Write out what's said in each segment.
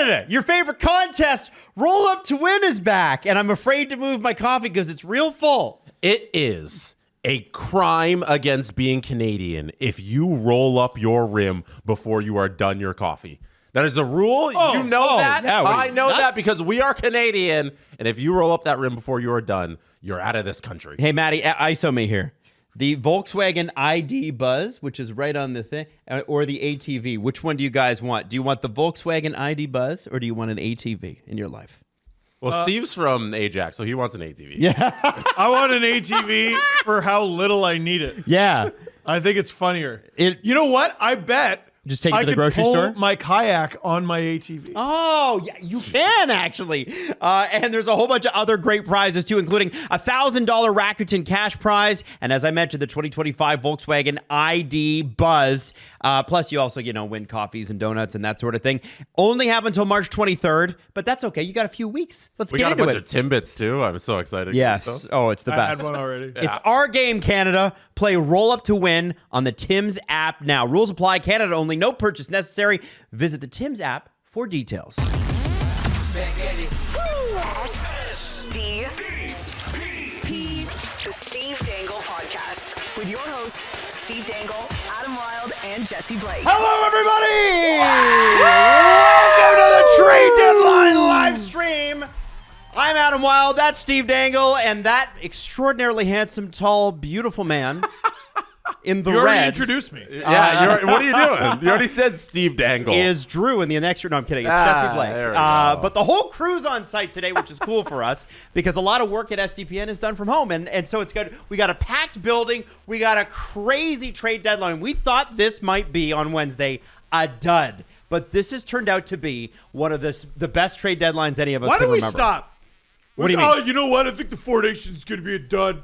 Canada, your favorite contest, Roll Up to Win is back, and I'm afraid to move my coffee because it's real full. It is a crime against being Canadian if you roll up your rim before you are done your coffee. That is a rule. You know that. Yeah, I know that because we are Canadian, and if you roll up that rim before you are done, you're out of this country. Hey, Maddie, ISO me here. The Volkswagen ID Buzz, which is right on the thing, or the ATV. Which one do you guys want? Do you want the Volkswagen ID Buzz, or do you want an ATV in your life? Well, Steve's from Ajax, so he wants an ATV. Yeah. I want an ATV for how little I need it. Yeah. I think it's funnier. You know what? I bet just take it I to the could grocery pull store? my kayak on my ATV. Oh, yeah, you can actually. And there's a whole bunch of other great prizes too, including a $1,000 Rakuten cash prize. And as I mentioned, the 2025 Volkswagen ID Buzz. Plus, you also, win coffees and donuts and that sort of thing. Only have until March 23rd, but that's okay. You got a few weeks. Let's get into it. We got a bunch of Timbits too. I'm so excited. Yes. Oh, it's the best. I had one already. It's our game, Canada. Play Roll Up to Win on the Tims app now. Rules apply. Canada only. No purchase necessary. Visit the Tims app for details. SDPP. The Steve Dangle Podcast. With your hosts, Steve Dangle, Adam Wilde, and Jesse Blake. Hello, everybody! Welcome to the Trade Deadline live stream. I'm Adam Wilde. That's Steve Dangle, and that extraordinarily handsome, tall, beautiful man in the You already red introduced me. Yeah, what are you doing? You already said Steve Dangle. is Drew in the next. No, I'm kidding. It's Jesse Blake. There we go. But the whole crew's on site today, which is cool for us because a lot of work at SDPN is done from home, and so it's good. We got a packed building. We got a crazy trade deadline. We thought this might be on Wednesday a dud, but this has turned out to be one of the best trade deadlines any of us Why can don't we remember. stop? What do you mean? Oh, you know what? I think the Four Nations is going to be a dud.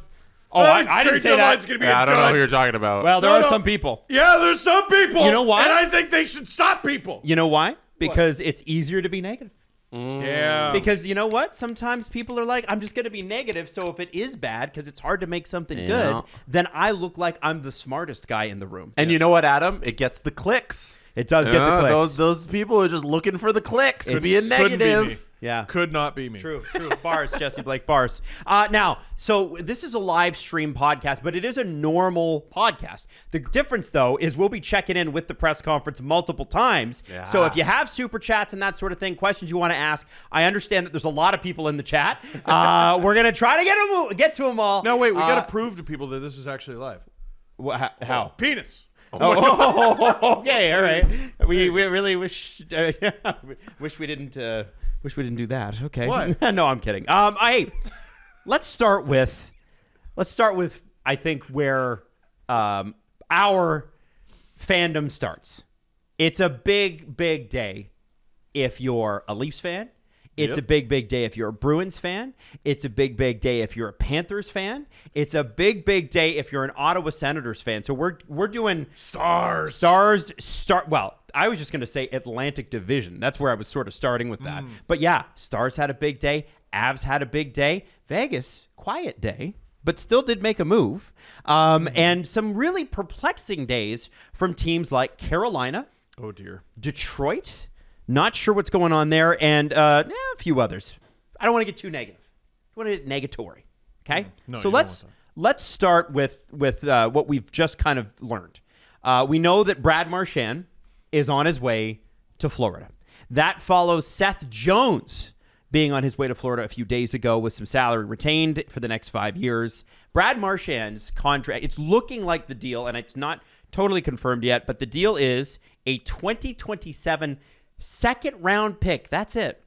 Oh, I didn't say that. Going to be a I don't know dud. who you're talking about. Well, there are some people. Yeah, there's some people. You know why? And I think they should stop people. You know why? Because it's easier to be negative. Yeah. Because you know what? Sometimes people are like, I'm just going to be negative. So if it is bad, because it's hard to make something good, then I look like I'm the smartest guy in the room. and you know what, Adam? It gets the clicks. It does get the clicks. Those people are just looking for the clicks to be a Couldn't be me. negative. Yeah. Could not be me. True. Bars, Jesse Blake, bars. Now, so this is a live stream podcast, but it is a normal podcast. The difference, though, is we'll be checking in with the press conference multiple times. Yeah. So if you have super chats and that sort of thing, questions you want to ask, I understand that there's a lot of people in the chat. We're going to try to get to them all. No, wait. We got to prove to people that this is actually live. How? Penis. Oh, okay, all right. We really wish we didn't do that. Okay. What? No, I'm kidding. Hey, let's start with I think where our fandom starts. It's a big day if you're a Leafs fan. It's a big day if you're a Bruins fan. It's a big day if you're a Panthers fan. It's a big day if you're an Ottawa Senators fan. So we're doing Stars. Well, I was just going to say Atlantic Division. That's where I was sort of starting with that. But yeah, Stars had a big day. Avs had a big day. Vegas, quiet day, but still did make a move. And some really perplexing days from teams like Carolina. Oh, dear. Detroit. Not sure what's going on there, and a few others. I don't want to get too negative. I want to get negatory. Okay, No, so you don't let's start with what we've just kind of learned. We know that Brad Marchand is on his way to Florida. That follows Seth Jones being on his way to Florida a few days ago with some salary retained for the next 5 years. Brad Marchand's contract, it's looking like the deal, and it's not totally confirmed yet, but the deal is a 2027 second round pick. That's it.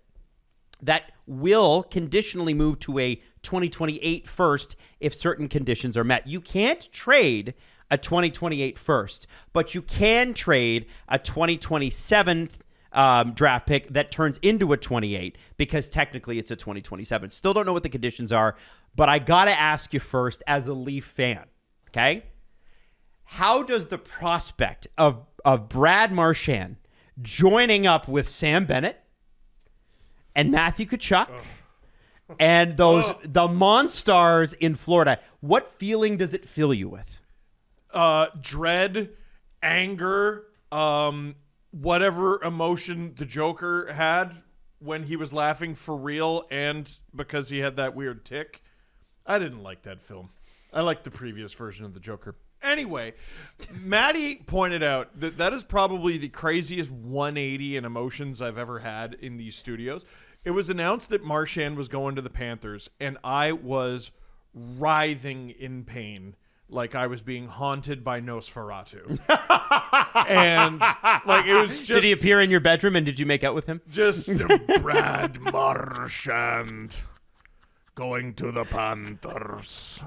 That will conditionally move to a 2028 first if certain conditions are met. You can't trade a 2028 first, but you can trade a 2027 draft pick that turns into a 28 because technically it's a 2027. Still don't know what the conditions are, but I got to ask you first as a Leaf fan, okay? How does the prospect of Brad Marchand joining up with Sam Bennett and Matthew Tkachuk and the Monstars in Florida, what feeling does it fill you with? Dread, anger, whatever emotion the Joker had when he was laughing for real and because he had that weird tick. I didn't like that film. I liked the previous version of the Joker. Anyway, Maddie pointed out that that is probably the craziest 180 in emotions I've ever had in these studios. It was announced that Marchand was going to the Panthers, and I was writhing in pain like I was being haunted by Nosferatu. And like it was just... Did he appear in your bedroom and did you make out with him? Just Brad Marchand going to the Panthers.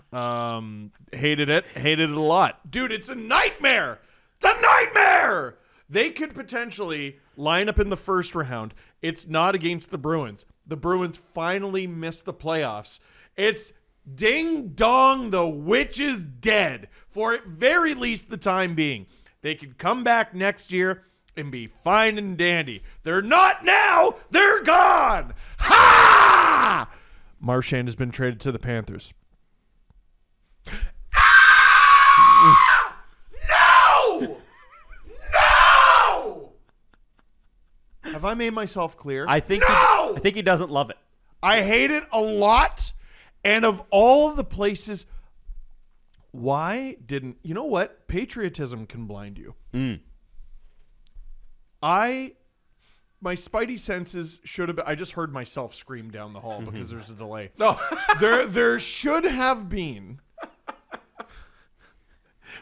Hated it a lot. Dude, it's a nightmare. It's a nightmare. They could potentially line up in the first round. It's not against the Bruins. The Bruins finally missed the playoffs. It's ding dong, the witch is dead for at very least the time being. They could come back next year and be fine and dandy. They're not now. They're gone. Ha! Marchand has been traded to the Panthers. Ah! No! No! Have I made myself clear? I think he doesn't love it. I hate it a lot. And of all the places, why didn't... You know what? Patriotism can blind you. My spidey senses should have been... I just heard myself scream down the hall because there's a delay. No, there should have been...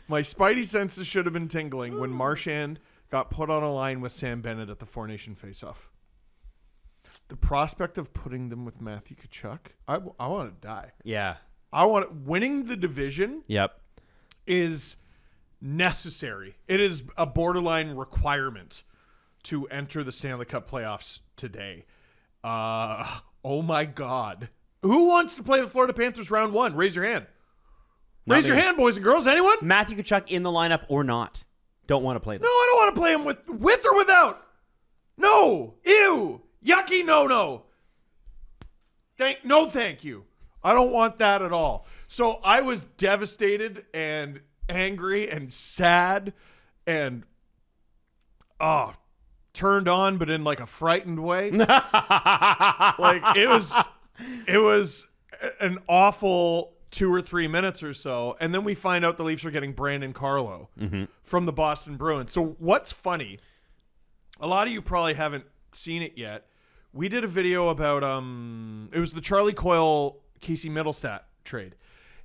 My spidey senses should have been tingling when Marchand got put on a line with Sam Bennett at the Four Nation faceoff. The prospect of putting them with Matthew Tkachuk, I want to die. Yeah. Winning the division Yep. is necessary. It is a borderline requirement to enter the Stanley Cup playoffs today. Oh my God. Who wants to play the Florida Panthers round one? Raise your hand. Raise your hand, boys and girls. Anyone? Matthew Tkachuk in the lineup or not. Don't want to play them. No, I don't want to play him with or without. No. Ew. Yucky. No. No, thank you. I don't want that at all. So I was devastated and angry and sad and turned on, but in like a frightened way. Like it was an awful 2 or 3 minutes or so. And then we find out the Leafs are getting Brandon Carlo from the Boston Bruins. So what's funny, a lot of you probably haven't seen it yet. We did a video about, it was the Charlie Coyle, Casey Middlestat trade.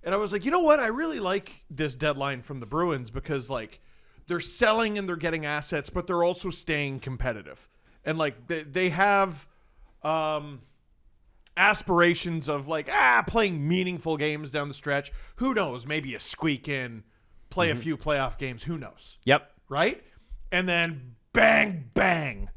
And I was like, you know what? I really like this deadline from the Bruins because like they're selling and they're getting assets, but they're also staying competitive. And like they have aspirations of like, playing meaningful games down the stretch. Who knows? Maybe a squeak in, play a few playoff games. Who knows? Yep. Right? And then bang, bang.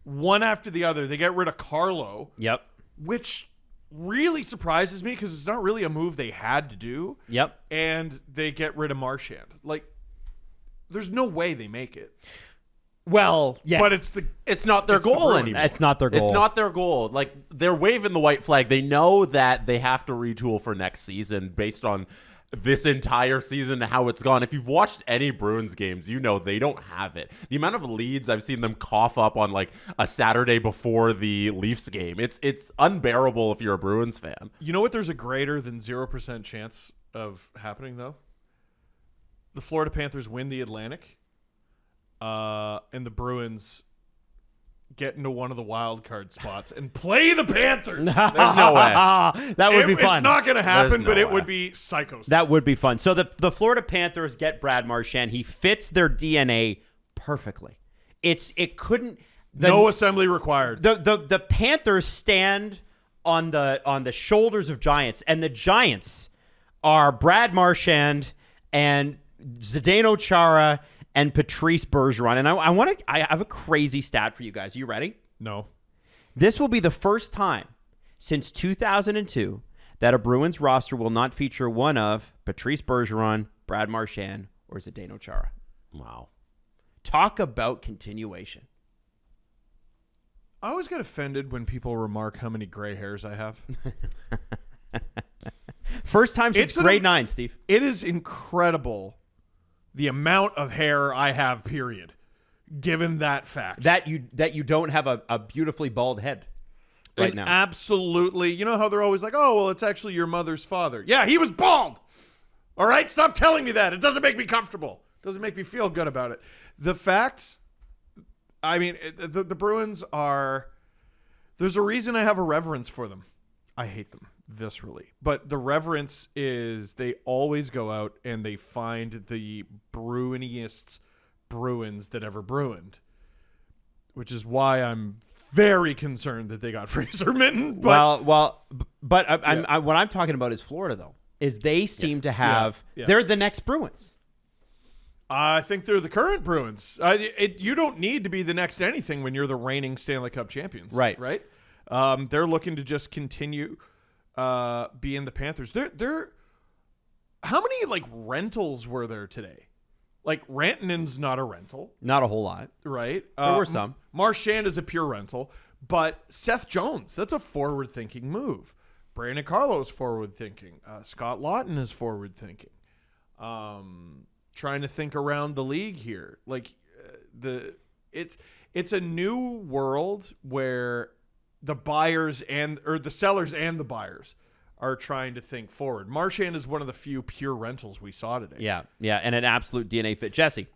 One after the other, they get rid of Carlo. Yep. Which really surprises me because it's not really a move they had to do. Yep. And they get rid of Marchand. Like, there's no way they make it. Well, yeah. But it's not their goal anymore. It's not their goal. It's not their goal. Like, they're waving the white flag. They know that they have to retool for next season based on this entire season, how it's gone. If you've watched any Bruins games, you know they don't have it. The amount of leads I've seen them cough up on like a Saturday before the Leafs game, it's unbearable if you're a Bruins fan. You know what? There's a greater than 0% chance of happening though. The Florida Panthers win the Atlantic, and the Bruins get into one of the wild card spots and play the Panthers. There's no way. That would be fun. It's not going to happen, no but it way. would be psycho. That would be fun. So the Florida Panthers get Brad Marchand. He fits their DNA perfectly. It couldn't. No assembly required. The Panthers stand on the shoulders of giants, and the giants are Brad Marchand and Zdeno Chara and Patrice Bergeron. And I have a crazy stat for you guys. Are you ready? No. This will be the first time since 2002 that a Bruins roster will not feature one of Patrice Bergeron, Brad Marchand, or Zdeno Chara. Wow. Talk about continuation. I always get offended when people remark how many gray hairs I have. First time since grade 9, Steve. It is incredible the amount of hair I have, period. given that fact. That you don't have a beautifully bald head right And now. Absolutely. You know how they're always like, oh, well, it's actually your mother's father. Yeah, he was bald. All right? Stop telling me that. It doesn't make me comfortable. It doesn't make me feel good about it. The fact, I mean, the Bruins are, there's a reason I have a reverence for them. I hate them viscerally. But the reverence is they always go out and they find the Bruiniest Bruins that ever Bruined, which is why I'm very concerned that they got Fraser Minton. But But what I'm talking about is Florida, though, is they seem to have, they're the next Bruins. I think they're the current Bruins. You don't need to be the next anything when you're the reigning Stanley Cup champions. Right. Right? They're looking to just continue being the Panthers. They're how many like rentals were there today? Like Rantanen's not a rental, Not a whole lot. right? There were some. Marchand is a pure rental, but Seth Jones, that's a forward-thinking move. Brandon Carlo's forward-thinking. Scott Laughton is forward-thinking. Trying to think around the league here. Like it's a new world where the buyers or the sellers and the buyers are trying to think forward. Marchand is one of the few pure rentals we saw today. Yeah, and an absolute DNA fit. Jesse.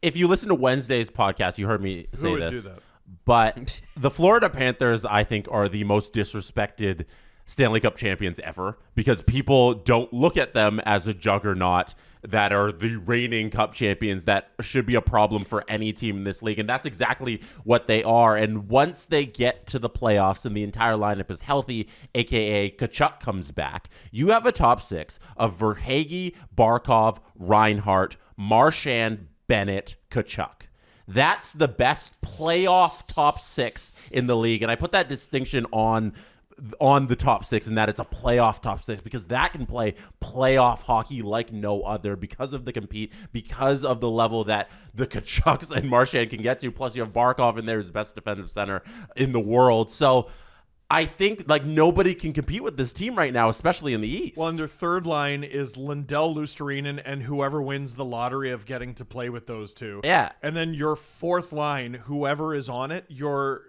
If you listen to Wednesday's podcast, you heard me say would this. do that? But the Florida Panthers, I think, are the most disrespected Stanley Cup champions ever because people don't look at them as a juggernaut that are the reigning cup champions that should be a problem for any team in this league. And that's exactly what they are. And once they get to the playoffs and the entire lineup is healthy, a.k.a. Tkachuk comes back, you have a top six of Verhaeghe, Barkov, Reinhart, Marchand, Bennett, Tkachuk. That's the best playoff top six in the league. And I put that distinction on the top six, and that it's a playoff top six because that can play playoff hockey like no other because of the compete, because of the level that the Tkachuks and Marchand can get to. Plus, you have Barkov in there, who's the best defensive center in the world. So I think like nobody can compete with this team right now, especially in the East. Well, and their third line is Lindell, Lusterinen, and whoever wins the lottery of getting to play with those two. Yeah. And then your fourth line, whoever is on it, you're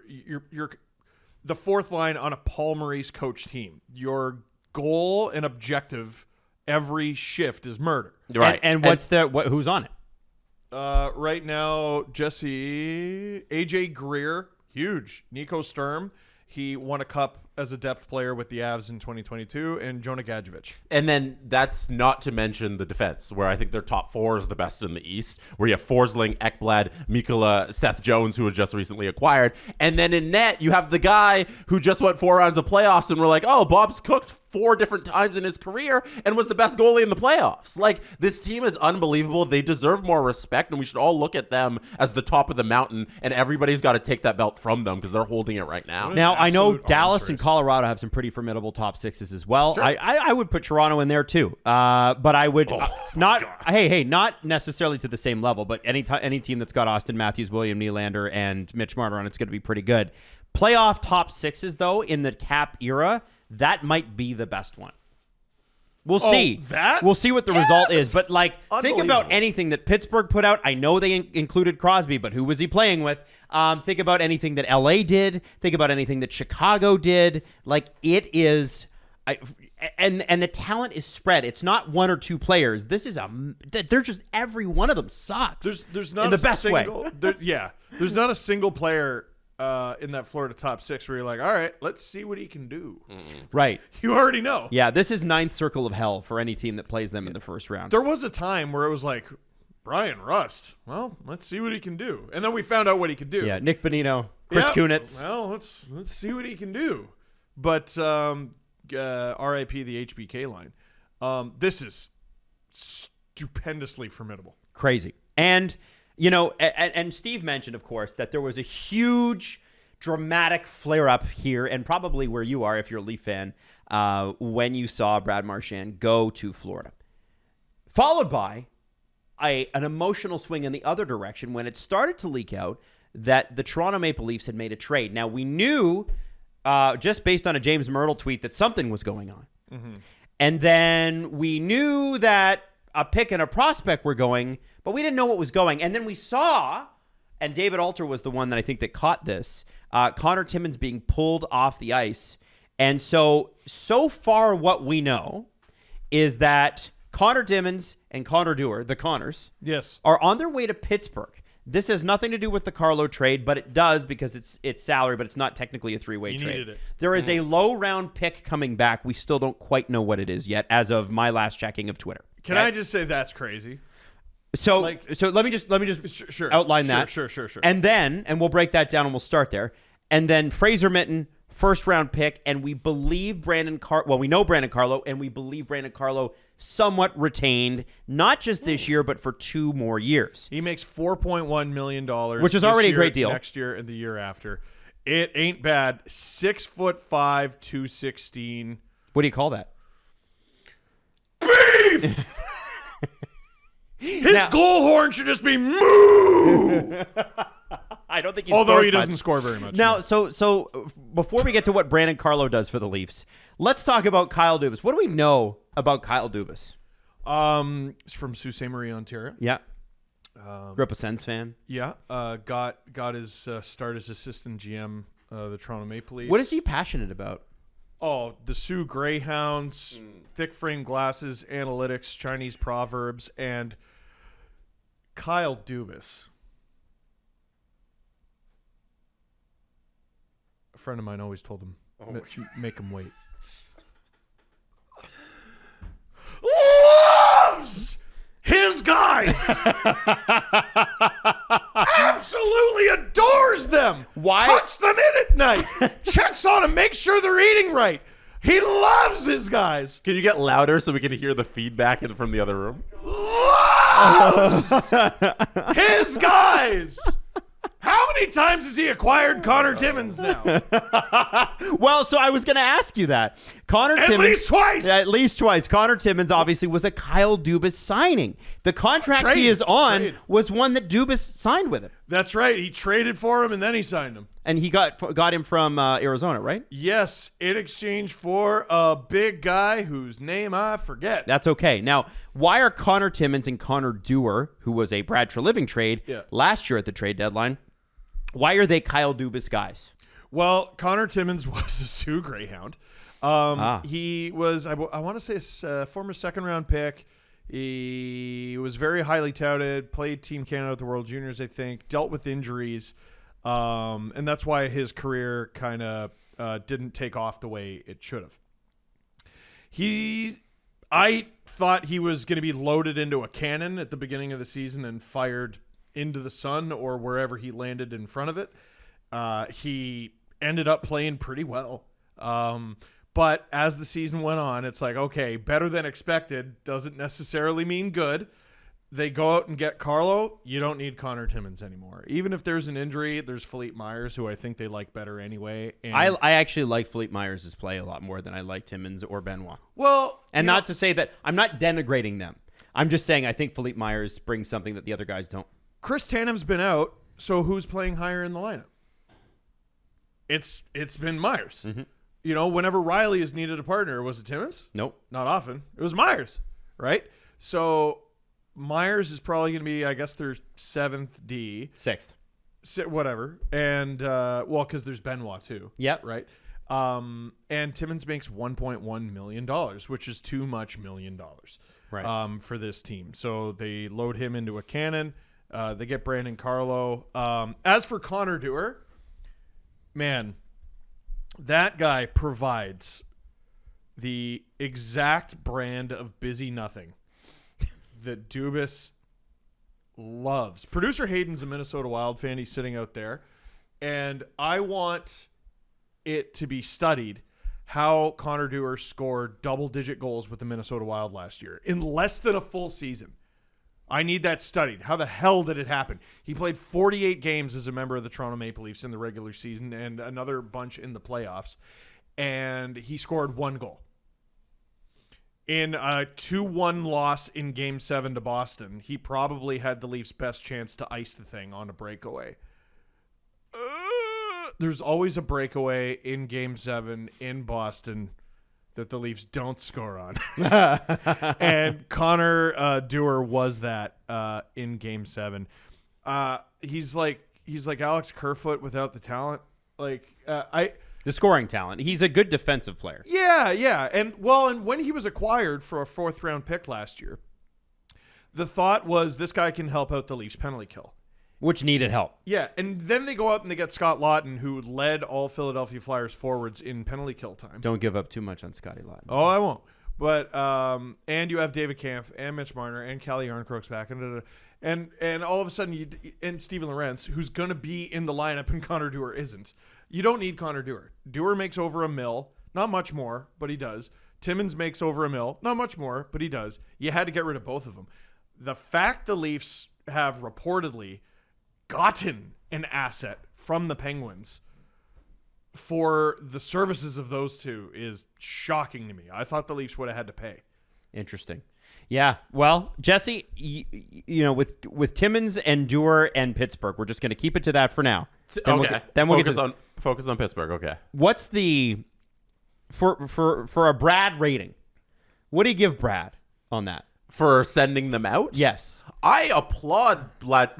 the fourth line on a Paul Maurice coach team. Your goal and objective every shift is murder. Right. And who's on it? Right now, Jesse, AJ Greer, huge. Nico Sturm, he won a cup as a depth player with the Avs in 2022, and Jonah Gadjevich. And then that's not to mention the defense, where I think their top four is the best in the East, where you have Forsling, Ekblad, Mikkola, Seth Jones, who was just recently acquired. And then in net, you have the guy who just went 4 rounds of playoffs, and we're like, oh, Bob's cooked 4 different times in his career and was the best goalie in the playoffs. Like, this team is unbelievable. They deserve more respect, and we should all look at them as the top of the mountain, and everybody's got to take that belt from them because they're holding it right now. Now, I know absolute Dallas arms and race. Colorado have some pretty formidable top sixes as well. Sure. I would put Toronto in there too, but I would not necessarily to the same level, but any team that's got Austin Matthews, William Nylander, and Mitch Marner on it's going to be pretty good. Playoff top sixes, though, in the cap era, that might be the best one. We'll see. We'll see what the result is. But, like, think about anything that Pittsburgh put out. I know they included Crosby, but who was he playing with? Think about anything that LA did. Think about anything that Chicago did. Like, it is... And the talent is spread. It's not 1 or 2 players. This is they're just every one of them sucks. There's not in the a best single, way. There's not a single player in that Florida top six where you're like, all right, let's see what he can do. Right. You already know. Yeah, this is ninth circle of hell for any team that plays them in the first round. There was a time where it was like, Brian Rust, well, let's see what he can do. And then we found out what he could do. Yeah, Nick Bonino, Chris Kunitz. Well, let's see what he can do. But RIP the HBK line. This is stupendously formidable. Crazy. And, you know, and Steve mentioned, of course, that there was a huge dramatic flare-up here, and probably where you are if you're a Leaf fan, when you saw Brad Marchand go to Florida. Followed by an emotional swing in the other direction when it started to leak out that the Toronto Maple Leafs had made a trade. Now, we knew, just based on a James Myrtle tweet, that something was going on. Mm-hmm. And then we knew that a pick and a prospect were going, but we didn't know what was going. And then we saw and David Alter was the one that I think that caught this. Connor Timmins being pulled off the ice. And so far what we know is that Connor Timmins and Connor Dewar, the Connors, Yes. are on their way to Pittsburgh. This has nothing to do with the Carlo trade, but it does because it's salary, but it's not technically a three-way trade. Needed it. There is a low-round pick coming back. We still don't quite know what it is yet as of my last checking of Twitter. Can I just say that's crazy? So let me just outline that. Sure. And we'll break that down and we'll start there. And then Fraser Minton, first round pick, and we believe we know Brandon Carlo, and we believe Brandon Carlo somewhat retained, not just this year, but for 2 more years. He makes $4.1 million, which is already a great deal. Next year and the year after. It ain't bad. 6'5", 216. What do you call that? Beef! His goal horn should just be moo! I don't think he Although scores he doesn't much. score very much. Now, so before we get to what Brandon Carlo does for the Leafs, let's talk about Kyle Dubas. What do we know about Kyle Dubas? He's from Sault Ste. Marie, Ontario. Yeah. Grew up a Sens fan. Yeah. Got his start as assistant GM, the Toronto Maple Leafs. What is he passionate about? Oh, the Sioux Greyhounds, thick frame glasses, analytics, Chinese proverbs, and Kyle Dubas. A friend of mine always told him, make him wait. Loves his guys. Absolutely adores them. Why? Tucks them in at night. Checks on them. Makes sure they're eating right. He loves his guys. Can you get louder so we can hear the feedback from the other room? Loves his guys. How many times has he acquired Connor Timmins now? Well, so I was going to ask you that. At least twice. At least twice. Connor Timmins obviously was a Kyle Dubas signing. The contract Trade. he is on Trade. was one that Dubas signed with him. That's right. He traded for him and then he signed him. And he got him from Arizona, right? Yes, in exchange for a big guy whose name I forget. That's okay. Now, why are Connor Timmins and Connor Dewar, who was a Brad Treliving trade last year at the trade deadline, why are they Kyle Dubas guys? Well, Connor Timmins was a Sioux Greyhound. He was, I want to say, a former second-round pick. He was very highly touted, played Team Canada at the World Juniors, I think, dealt with injuries, and that's why his career kind of didn't take off the way it should have. I thought he was going to be loaded into a cannon at the beginning of the season and fired into the sun or wherever he landed in front of it. He ended up playing pretty well. But as the season went on, it's like, okay, better than expected doesn't necessarily mean good. They go out and get Carlo. You don't need Connor Timmins anymore. Even if there's an injury, there's Philippe Myers, who I think they like better anyway. And I actually like Philippe Myers' play a lot more than I like Timmins or Benoit. Well, And not to say that I'm not denigrating them. I'm just saying I think Philippe Myers brings something that the other guys don't. Chris Tanem's been out, so who's playing higher in the lineup? It's been Myers. Mm-hmm. You know, whenever Riley has needed a partner, was it Timmins? Nope. Not often. It was Myers, right? So Myers is probably going to be, I guess, their 7th D. 6th. Whatever. And, because there's Benoit too. Yep. Right? And Timmins makes $1.1 million, which is too much $1 million Right. for this team. So they load him into a cannon. They get Brandon Carlo. As for Connor Dewar, man, that guy provides the exact brand of busy nothing that Dubas loves. Producer Hayden's a Minnesota Wild fan. He's sitting out there. And I want it to be studied how Connor Dewar scored double-digit goals with the Minnesota Wild last year in less than a full season. I need that studied. How the hell did it happen? He played 48 games as a member of the Toronto Maple Leafs in the regular season and another bunch in the playoffs, and he scored 1 goal. In a 2-1 loss in Game 7 to Boston, he probably had the Leafs' best chance to ice the thing on a breakaway. There's always a breakaway in Game 7 in Boston that the Leafs don't score on. And Connor Dewar was that in Game 7. He's like he's like Alex Kerfoot without the talent. Like The scoring talent. He's a good defensive player. Yeah. And when he was acquired for a 4th round pick last year, the thought was this guy can help out the Leafs penalty kill. Which needed help. Yeah, and then they go out and they get Scott Laughton, who led all Philadelphia Flyers forwards in penalty kill time. Don't give up too much on Scotty Laughton. Oh, I won't. But and you have David Kampf and Mitch Marner and Calle Yarncroke's back and all of a sudden and Steven Lorentz, who's going to be in the lineup and Connor Dewar isn't. You don't need Connor Dewar. Dewar makes over $1 million, not much more, but he does. Timmins makes over $1 million, not much more, but he does. You had to get rid of both of them. The fact the Leafs have reportedly gotten an asset from the Penguins for the services of those two is shocking to me. I thought the Leafs would have had to pay. Interesting. Yeah. Well, Jesse, you know, with Timmins and Dewar and Pittsburgh, we're just going to keep it to that for now. Then we'll focus on Pittsburgh. Okay. What's the for a Brad rating? What do you give Brad on that? For sending them out? Yes. I applaud Brad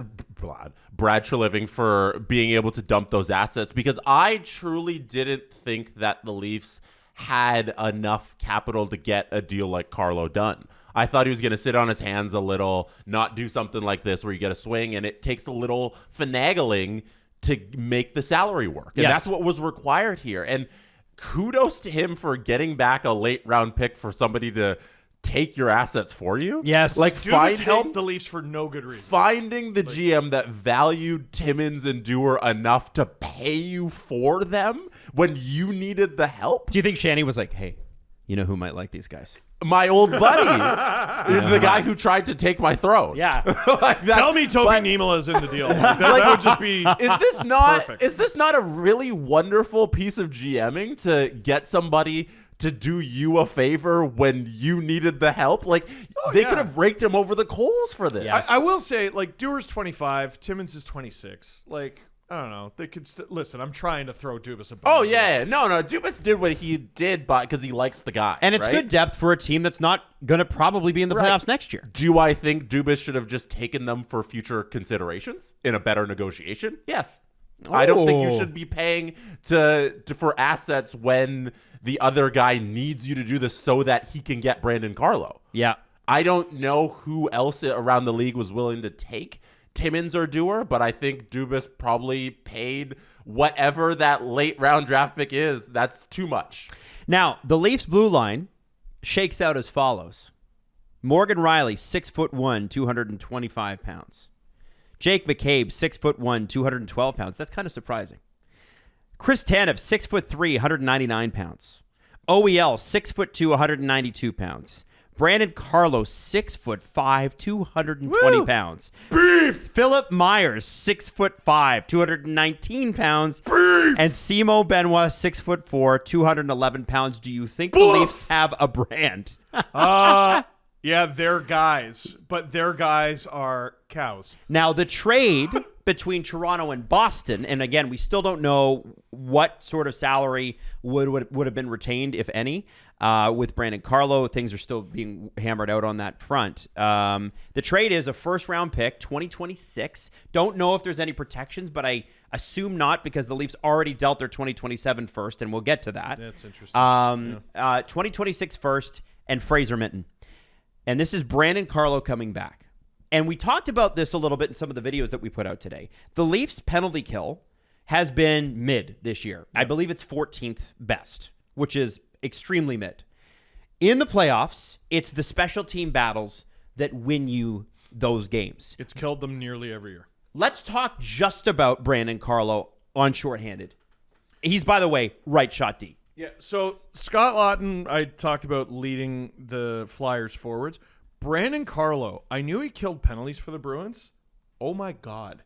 Treliving for being able to dump those assets because I truly didn't think that the Leafs had enough capital to get a deal like Carlo done. I thought he was going to sit on his hands a little, not do something like this where you get a swing and it takes a little finagling to make the salary work. And that's what was required here. And kudos to him for getting back a late round pick for somebody to take your assets for you. Yes. Like Dubas helped the Leafs for no good reason. Finding the GM that valued Timmins and Dewar enough to pay you for them when you needed the help. Do you think Shanny was like, hey, you know who might like these guys? My old buddy, the guy who tried to take my throne. Yeah. Like that. Tell me Toby Niemela's in the deal. That would just be perfect. Is this not a really wonderful piece of GMing to get somebody to do you a favor when you needed the help? Like they could have raked him over the coals for this. Yes. I will say, like, Dewar's 25, Timmins is 26. Like, I don't know. They could listen. I'm trying to throw Dubas a bone. Oh yeah, no. Dubas did what he did, because he likes the guy, and it's good depth for a team that's not going to probably be in the playoffs next year. Do I think Dubas should have just taken them for future considerations in a better negotiation? Yes. I don't think you should be paying for assets when the other guy needs you to do this so that he can get Brandon Carlo. Yeah. I don't know who else around the league was willing to take Timmins or Dewar, but I think Dubas probably paid whatever that late round draft pick is. That's too much. Now, the Leafs blue line shakes out as follows. Morgan Riley, 6'1", 225 pounds. Jake McCabe, 6'1", 212 pounds. That's kind of surprising. Chris Tanev, 6'3", 199 pounds. OEL, 6'2", 192 pounds. Brandon Carlo, 6'5", 220 pounds. Beef! Philip Myers, 6'5", 219 pounds. Beef! And Simo Benoit, 6'4", 211 pounds. Do you think the Leafs have a brand? Yeah, they're guys, but their guys are cows. Now, the trade between Toronto and Boston, and again, we still don't know what sort of salary would have been retained, if any, with Brandon Carlo. Things are still being hammered out on that front. The trade is a first-round pick, 2026. Don't know if there's any protections, but I assume not because the Leafs already dealt their 2027 first, and we'll get to that. That's interesting. 2026 first and Fraser Minton. And this is Brandon Carlo coming back. And we talked about this a little bit in some of the videos that we put out today. The Leafs penalty kill has been mid this year. I believe it's 14th best, which is extremely mid. In the playoffs, it's the special team battles that win you those games. It's killed them nearly every year. Let's talk just about Brandon Carlo on shorthanded. He's, by the way, right shot D. Yeah, so Scott Laughton, I talked about leading the Flyers forwards. Brandon Carlo, I knew he killed penalties for the Bruins. Oh, my God.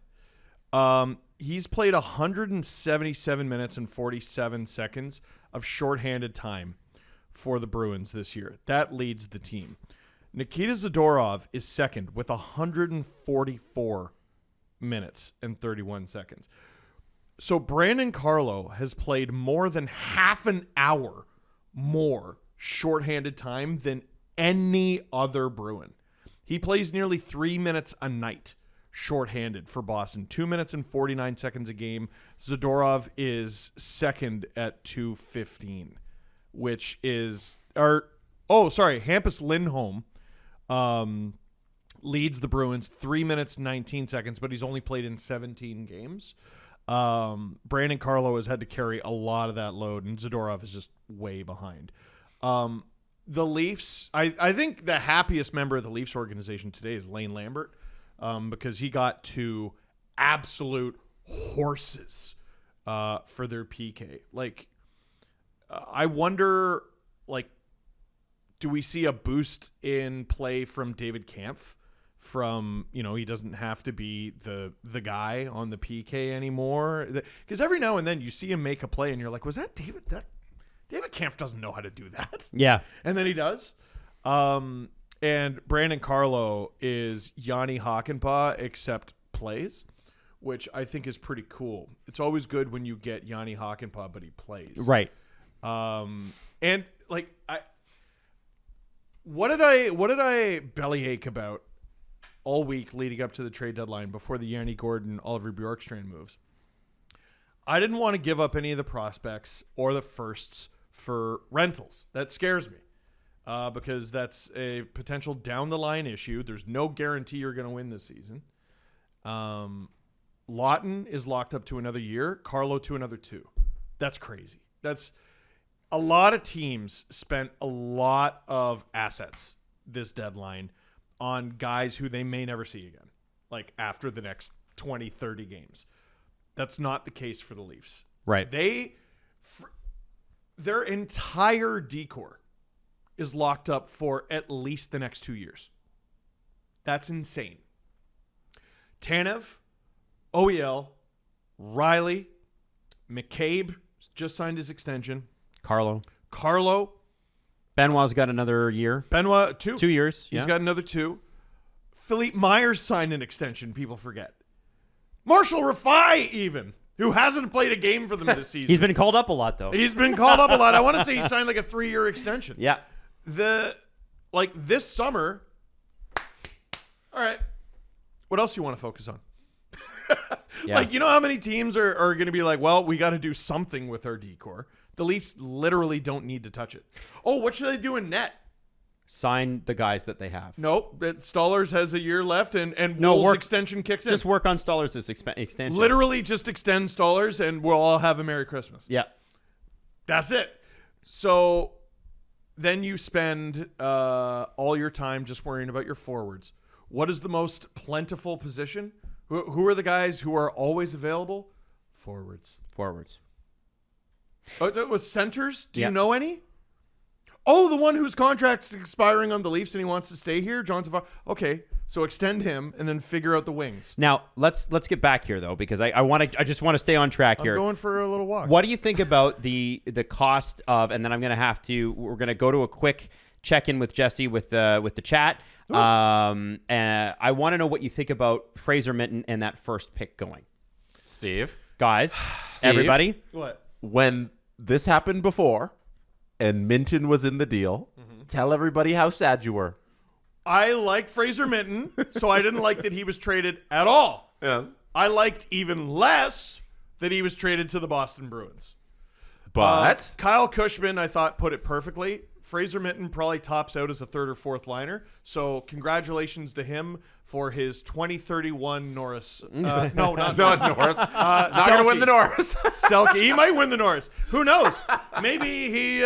He's played 177 minutes and 47 seconds of shorthanded time for the Bruins this year. That leads the team. Nikita Zadorov is second with 144 minutes and 31 seconds. So Brandon Carlo has played more than half an hour more shorthanded time than any other Bruin. He plays nearly 3 minutes a night shorthanded for Boston. 2 minutes and 49 seconds a game. Zadorov is second at 2:15, which is Hampus Lindholm leads the Bruins 3 minutes 19 seconds, but he's only played in 17 games. Brandon Carlo has had to carry a lot of that load, and Zadorov is just way behind. The Leafs, I think the happiest member of the Leafs organization today is Lane Lambert, because he got to absolute horses for their PK. I wonder, do we see a boost in play from David Kampf? From, he doesn't have to be the guy on the PK anymore. Because every now and then you see him make a play and you're like, was that David? David Kampf doesn't know how to do that. Yeah. And then he does. And Brandon Carlo is Yanni Hakanpää except plays, which I think is pretty cool. It's always good when you get Yanni Hakanpää, but he plays. Right. And what did I bellyache about all week leading up to the trade deadline before the Yanni Gordon, Oliver Bjorkstrand moves? I didn't want to give up any of the prospects or the firsts for rentals. That scares me because that's a potential down the line issue. There's no guarantee you're going to win this season. Laughton is locked up to another year. Carlo to another 2. That's crazy. That's a lot of teams spent a lot of assets this deadline on guys who they may never see again, after the next 20, 30 games. That's not the case for the Leafs. Right. Their entire decor is locked up for at least the next 2 years. That's insane. Tanev, OEL, Riley, McCabe just signed his extension. Carlo. Benoit's got another year. Benoit, 2. 2 years. He's got another 2. Philippe Myers signed an extension. People forget. Marshall Rafai, even, who hasn't played a game for them this season. He's been called up a lot, though. He's been called up a lot. I want to say he signed a 3-year extension. Yeah. This summer. All right. What else do you want to focus on? Yeah. You know how many teams are going to be like, well, we got to do something with our decor. The Leafs literally don't need to touch it. Oh, what should they do in net? Sign the guys that they have. Nope. Stollers has a year left, and Wolf's extension kicks in. Just work on Stollers' extension. Literally just extend Stollers, and we'll all have a Merry Christmas. Yeah. That's it. So then you spend all your time just worrying about your forwards. What is the most plentiful position? Who are the guys who are always available? Forwards. With centers? Do you know any? Oh, the one whose contract's expiring on the Leafs and he wants to stay here, John Tavares. Okay, so extend him and then figure out the wings. Now let's get back here though, because I just want to stay on track here. I'm going for a little walk. What do you think about the cost of? And then we're gonna go to a quick check-in with Jesse with the chat. And I want to know what you think about Fraser Minton and that first pick going. Steve, guys, everybody. What? When this happened before and Minton was in the deal, tell everybody how sad you were. I like Fraser Minton, so I didn't like that he was traded at all. Yes. I liked even less that he was traded to the Boston Bruins. But Kyle Cushman, I thought, put it perfectly. Fraser Minton probably tops out as a 3rd or 4th liner. So congratulations to him for his 2031 Norris. No, not Norris. Not going to win the Norris. Selke. He might win the Norris. Who knows? Maybe he,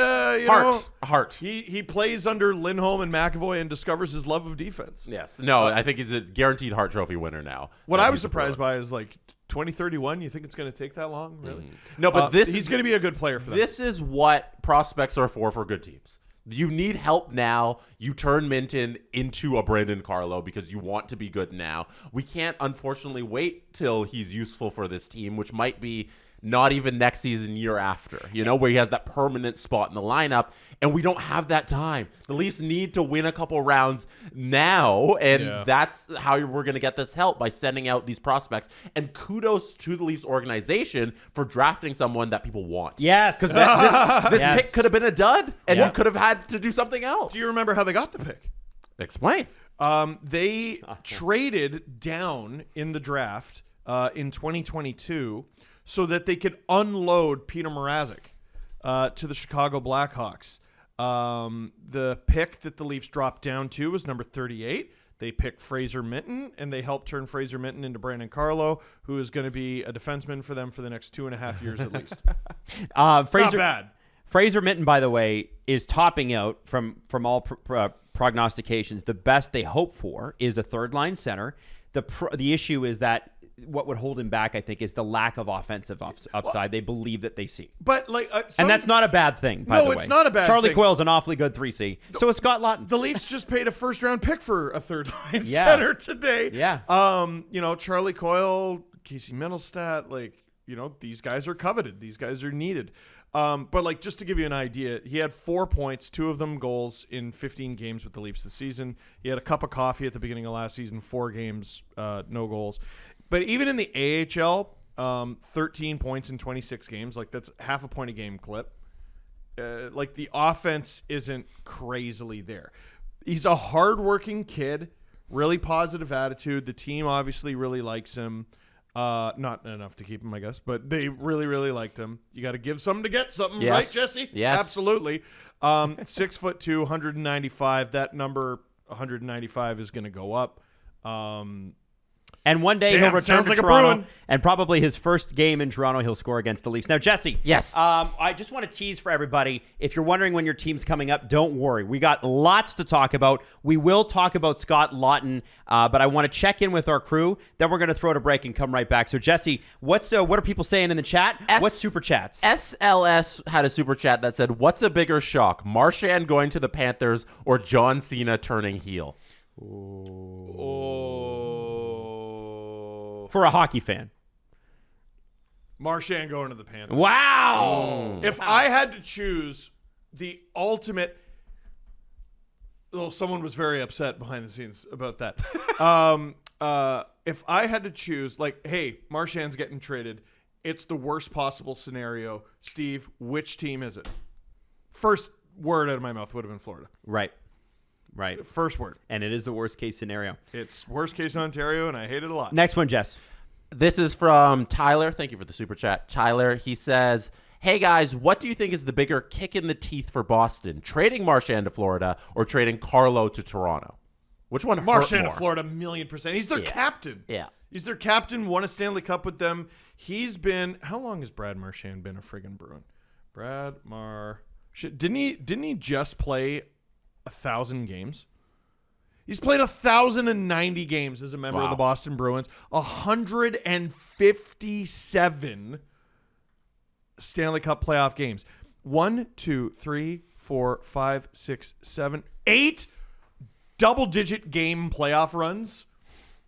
Hart. He plays under Lindholm and McAvoy and discovers his love of defense. Yes. No, I think he's a guaranteed Hart Trophy winner now. What I was surprised by is 2031. You think it's going to take that long? Really? No, but he's going to be a good player for them. This is what prospects are for good teams. You need help now. You turn Minton into a Brandon Carlo because you want to be good now. We can't, unfortunately, wait till he's useful for this team, which might be not even next season, year after, where he has that permanent spot in the lineup. And we don't have that time. The Leafs need to win a couple rounds now. And that's how we're going to get this help, by sending out these prospects. And kudos to the Leafs organization for drafting someone that people want. Yes. Because this pick could have been a dud, and you could have had to do something else. Do you remember how they got the pick? Explain. They traded down in the draft in 2022 so that they could unload Peter Mrazek to the Chicago Blackhawks. The pick that the Leafs dropped down to was number 38. They picked Fraser Minton, and they helped turn Fraser Minton into Brandon Carlo, who is going to be a defenseman for them for the next 2.5 years at least. Fraser, not bad. Fraser Minton, by the way, is topping out from all prognostications. The best they hope for is a third-line center. The issue is that what would hold him back, I think, is the lack of offensive upside they believe that they see. But and that's not a bad thing, by the way. No, it's not a bad Charlie thing. Coyle's an awfully good 3C. So is Scott Laughton. The Leafs just paid a first-round pick for a third-line Yeah. center today. Yeah. Charlie Coyle, Casey Mittelstadt, these guys are coveted. These guys are needed. But just to give you an idea, he had 4 points, 2 of them goals in 15 games with the Leafs this season. He had a cup of coffee at the beginning of last season, 4 games, no goals. But even in the AHL, 13 points in 26 games, that's half a point a game clip. The offense isn't crazily there. He's a hardworking kid, really positive attitude. The team obviously really likes him. Not enough to keep him, I guess, but they really, really liked him. You got to give something to get something, Yes. right, Jesse? Yes. Absolutely. 6'2", 195. That number, 195, is going to go up. And one day Damn, he'll return sounds to like a Toronto, Bruin. and probably his first game in Toronto, he'll score against the Leafs. Now, Jesse. Yes. I just want to tease for everybody. If you're wondering when your team's coming up, don't worry. We got lots to talk about. We will talk about Scott Laughton, but I want to check in with our crew. Then we're going to throw to break and come right back. So, Jesse, what are people saying in the chat? What's super chats? SLS had a super chat that said, "What's a bigger shock, Marchand going to the Panthers or John Cena turning heel?" For a hockey fan. Marchand going to the Panthers. Wow. If I had to choose the ultimate... Well, someone was very upset behind the scenes about that. If I had to choose, hey, Marchand's getting traded, it's the worst possible scenario. Steve, which team is it? First word out of my mouth would have been Florida. Right. First word. And it is the worst case scenario. It's worst case in Ontario, and I hate it a lot. Next one, Jess. This is from Tyler. Thank you for the super chat. Tyler, he says, "Hey guys, what do you think is the bigger kick in the teeth for Boston? Trading Marchand to Florida or trading Carlo to Toronto? Which one hurt Marchand more?" to Florida, 1,000,000%. He's their captain. Yeah. He's their captain, won a Stanley Cup with them. He's been... How long has Brad Marchand been a friggin' Bruin? Brad Marchand... Didn't he just play 1,000 games? He's played 1,090 games as a member of the Boston Bruins. 157 Stanley Cup playoff games. 1, 2, 3, 4, 5, 6, 7, 8 double-digit game playoff runs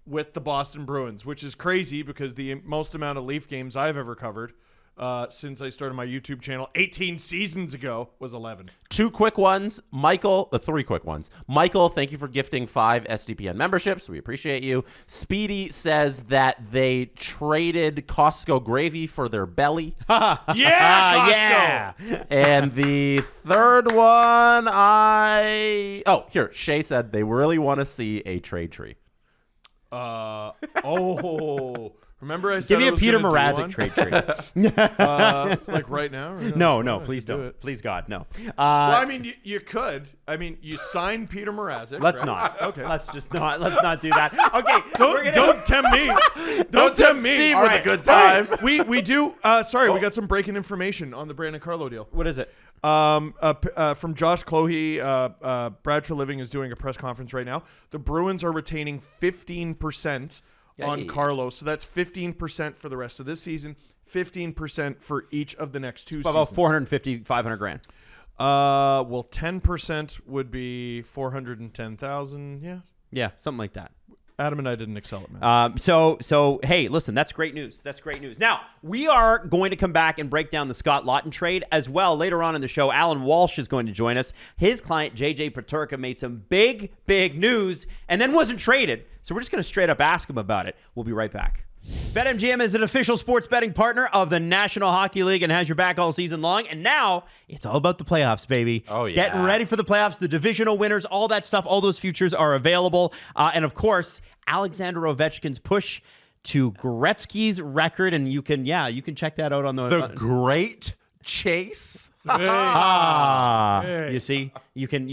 with the Boston Bruins, which is crazy because the most amount of Leaf games I've ever covered since I started my YouTube channel 18 seasons ago was 11. 2 quick ones. Michael, 3 quick ones. Michael, thank you for gifting 5 SDPN memberships. We appreciate you. Speedy says that they traded Costco gravy for their belly. Yeah, Costco! Yeah. And the third one, Shay said they really want to see a trade tree. Remember I said Give me I a was Peter gonna do Mrazek one? trade tree. Right now? Or No, please don't. Please, God, no. Well, I mean, you could. I mean, you signed Peter Mrazek. Let's right? not. Okay. Let's not do that. Okay. Don't tempt me. Don't tempt me. Steve All with a good time. We do. We got some breaking information on the Brandon Carlo deal. What is it? From Josh Clohey, Brad Treliving is doing a press conference right now. The Bruins are retaining 15% on Carlo, so that's 15% for the rest of this season, 15% for each of the next 2 seasons. About 450, 500 grand. Well, 10% would be 410,000. Yeah, Yeah, something like that. Adam and I didn't excel at math. So hey, listen, that's great news. That's great news. Now, we are going to come back and break down the Scott Laughton trade as well. Later on in the show, Alan Walsh is going to join us. His client, JJ Peterka, made some big news and then wasn't traded. So we're just going to straight up ask him about it. We'll be right back. BetMGM is an official sports betting partner of the National Hockey League and has your back all season long. And now it's all about the playoffs, baby. Oh, yeah. Getting ready for the playoffs, the divisional winners, all that stuff, all those futures are available. And of course, Alexander Ovechkin's push to Gretzky's record. And you can check that out on The Great Chase. You see, you can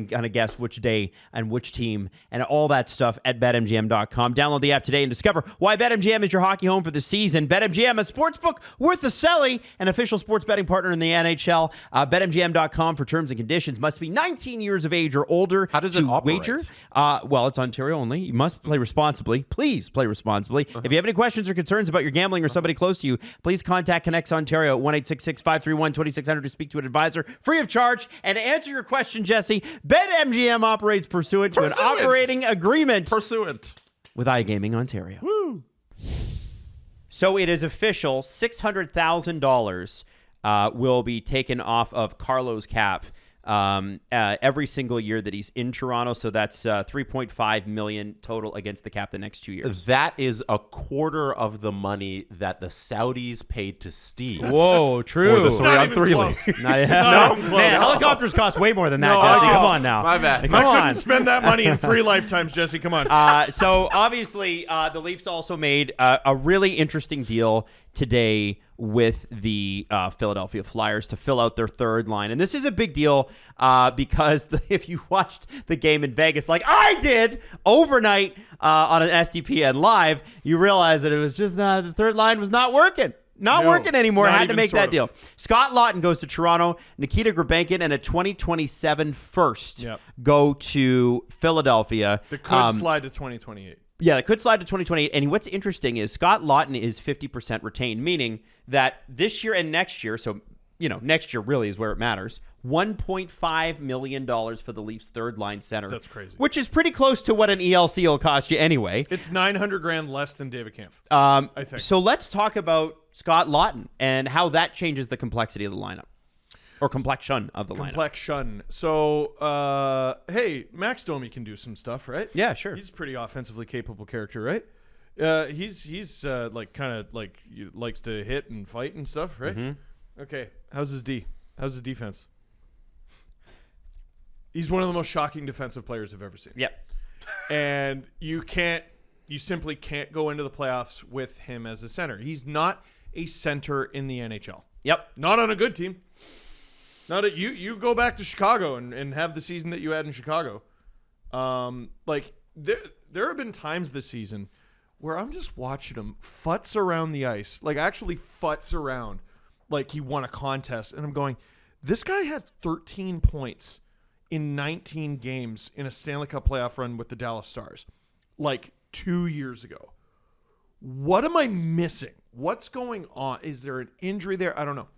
kind of guess which day and which team and all that stuff at BetMGM.com. Download the app today and discover why BetMGM is your hockey home for the season. BetMGM, a sportsbook worth the selling, an official sports betting partner in the NHL. BetMGM.com for terms and conditions. Must be 19 years of age or older. How does it operate? Wager? Well, it's Ontario only. You must play responsibly. Please play responsibly. If you have any questions or concerns about your gambling or somebody close to you, please contact Connects Ontario at 1-866-531-2600 to speak to an advisor free of charge. And to answer your question, Jesse, BetMGM operates pursuant to an operating agreement with iGaming Ontario. Woo. So it is official, $600,000 will be taken off of Carlo's cap every single year that he's in Toronto. So that's $3.5 million total against the cap the next 2 years. That is a quarter of the money that the Saudis paid to Steve. Whoa, true. For the 3-on-3 league. No, man, helicopters cost way more than that, Jesse. Come on now. My bad. Come I on. couldn't spend that money in 3 lifetimes, Jesse. Come on. So obviously, the Leafs also made a really interesting deal today with the Philadelphia Flyers to fill out their third line. And this is a big deal because if you watched the game in Vegas like I did overnight on an SDPN Live, you realize that it was just the third line was not working. Not working anymore. Not Had to even make sort that of. deal. Scott Laughton goes to Toronto. Nikita Grabenkin and a 2027 first go to Philadelphia. That could slide to 2028. Yeah, it could slide to 2028. And what's interesting is Scott Laughton is 50% retained, meaning that this year and next year, so, next year really is where it matters, $1.5 million for the Leafs' third line center. That's crazy. Which is pretty close to what an ELC will cost you anyway. It's $900,000 less than David Kampf. I think. So let's talk about Scott Laughton and how that changes the complexity of the lineup. Or complexion of the lineup. Complexion. So, hey, Max Domi can do some stuff, right? Yeah, sure. He's a pretty offensively capable character, right? He's like kind of like likes to hit and fight and stuff, right? Mm-hmm. Okay. How's his D? How's his defense? He's one of the most shocking defensive players I've ever seen. Yep. And you simply can't go into the playoffs with him as a center. He's not a center in the NHL. Yep. Not on a good team. Not a, you go back to Chicago and have the season that you had in Chicago. Like there have been times this season where I'm just watching him futz around the ice, like actually futz around, like he won a contest, and I'm going, this guy had 13 points in 19 games in a Stanley Cup playoff run with the Dallas Stars, like 2 years ago. What am I missing? What's going on? Is there an injury there? I don't know.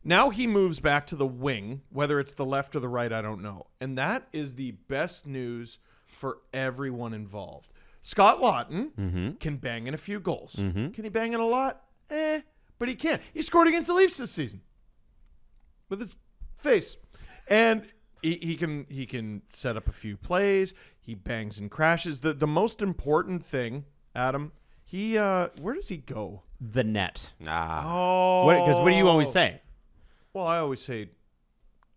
Now he moves back to the wing, whether it's the left or the right, I don't know. And that is the best news for everyone involved. Scott Laughton can bang in a few goals. Can he bang in a lot? But he can. He scored against the Leafs this season with his face. And he can set up a few plays. He bangs and crashes. The most important thing, Adam, where does he go? The net. Oh. Because what do you always say? Well, I always say,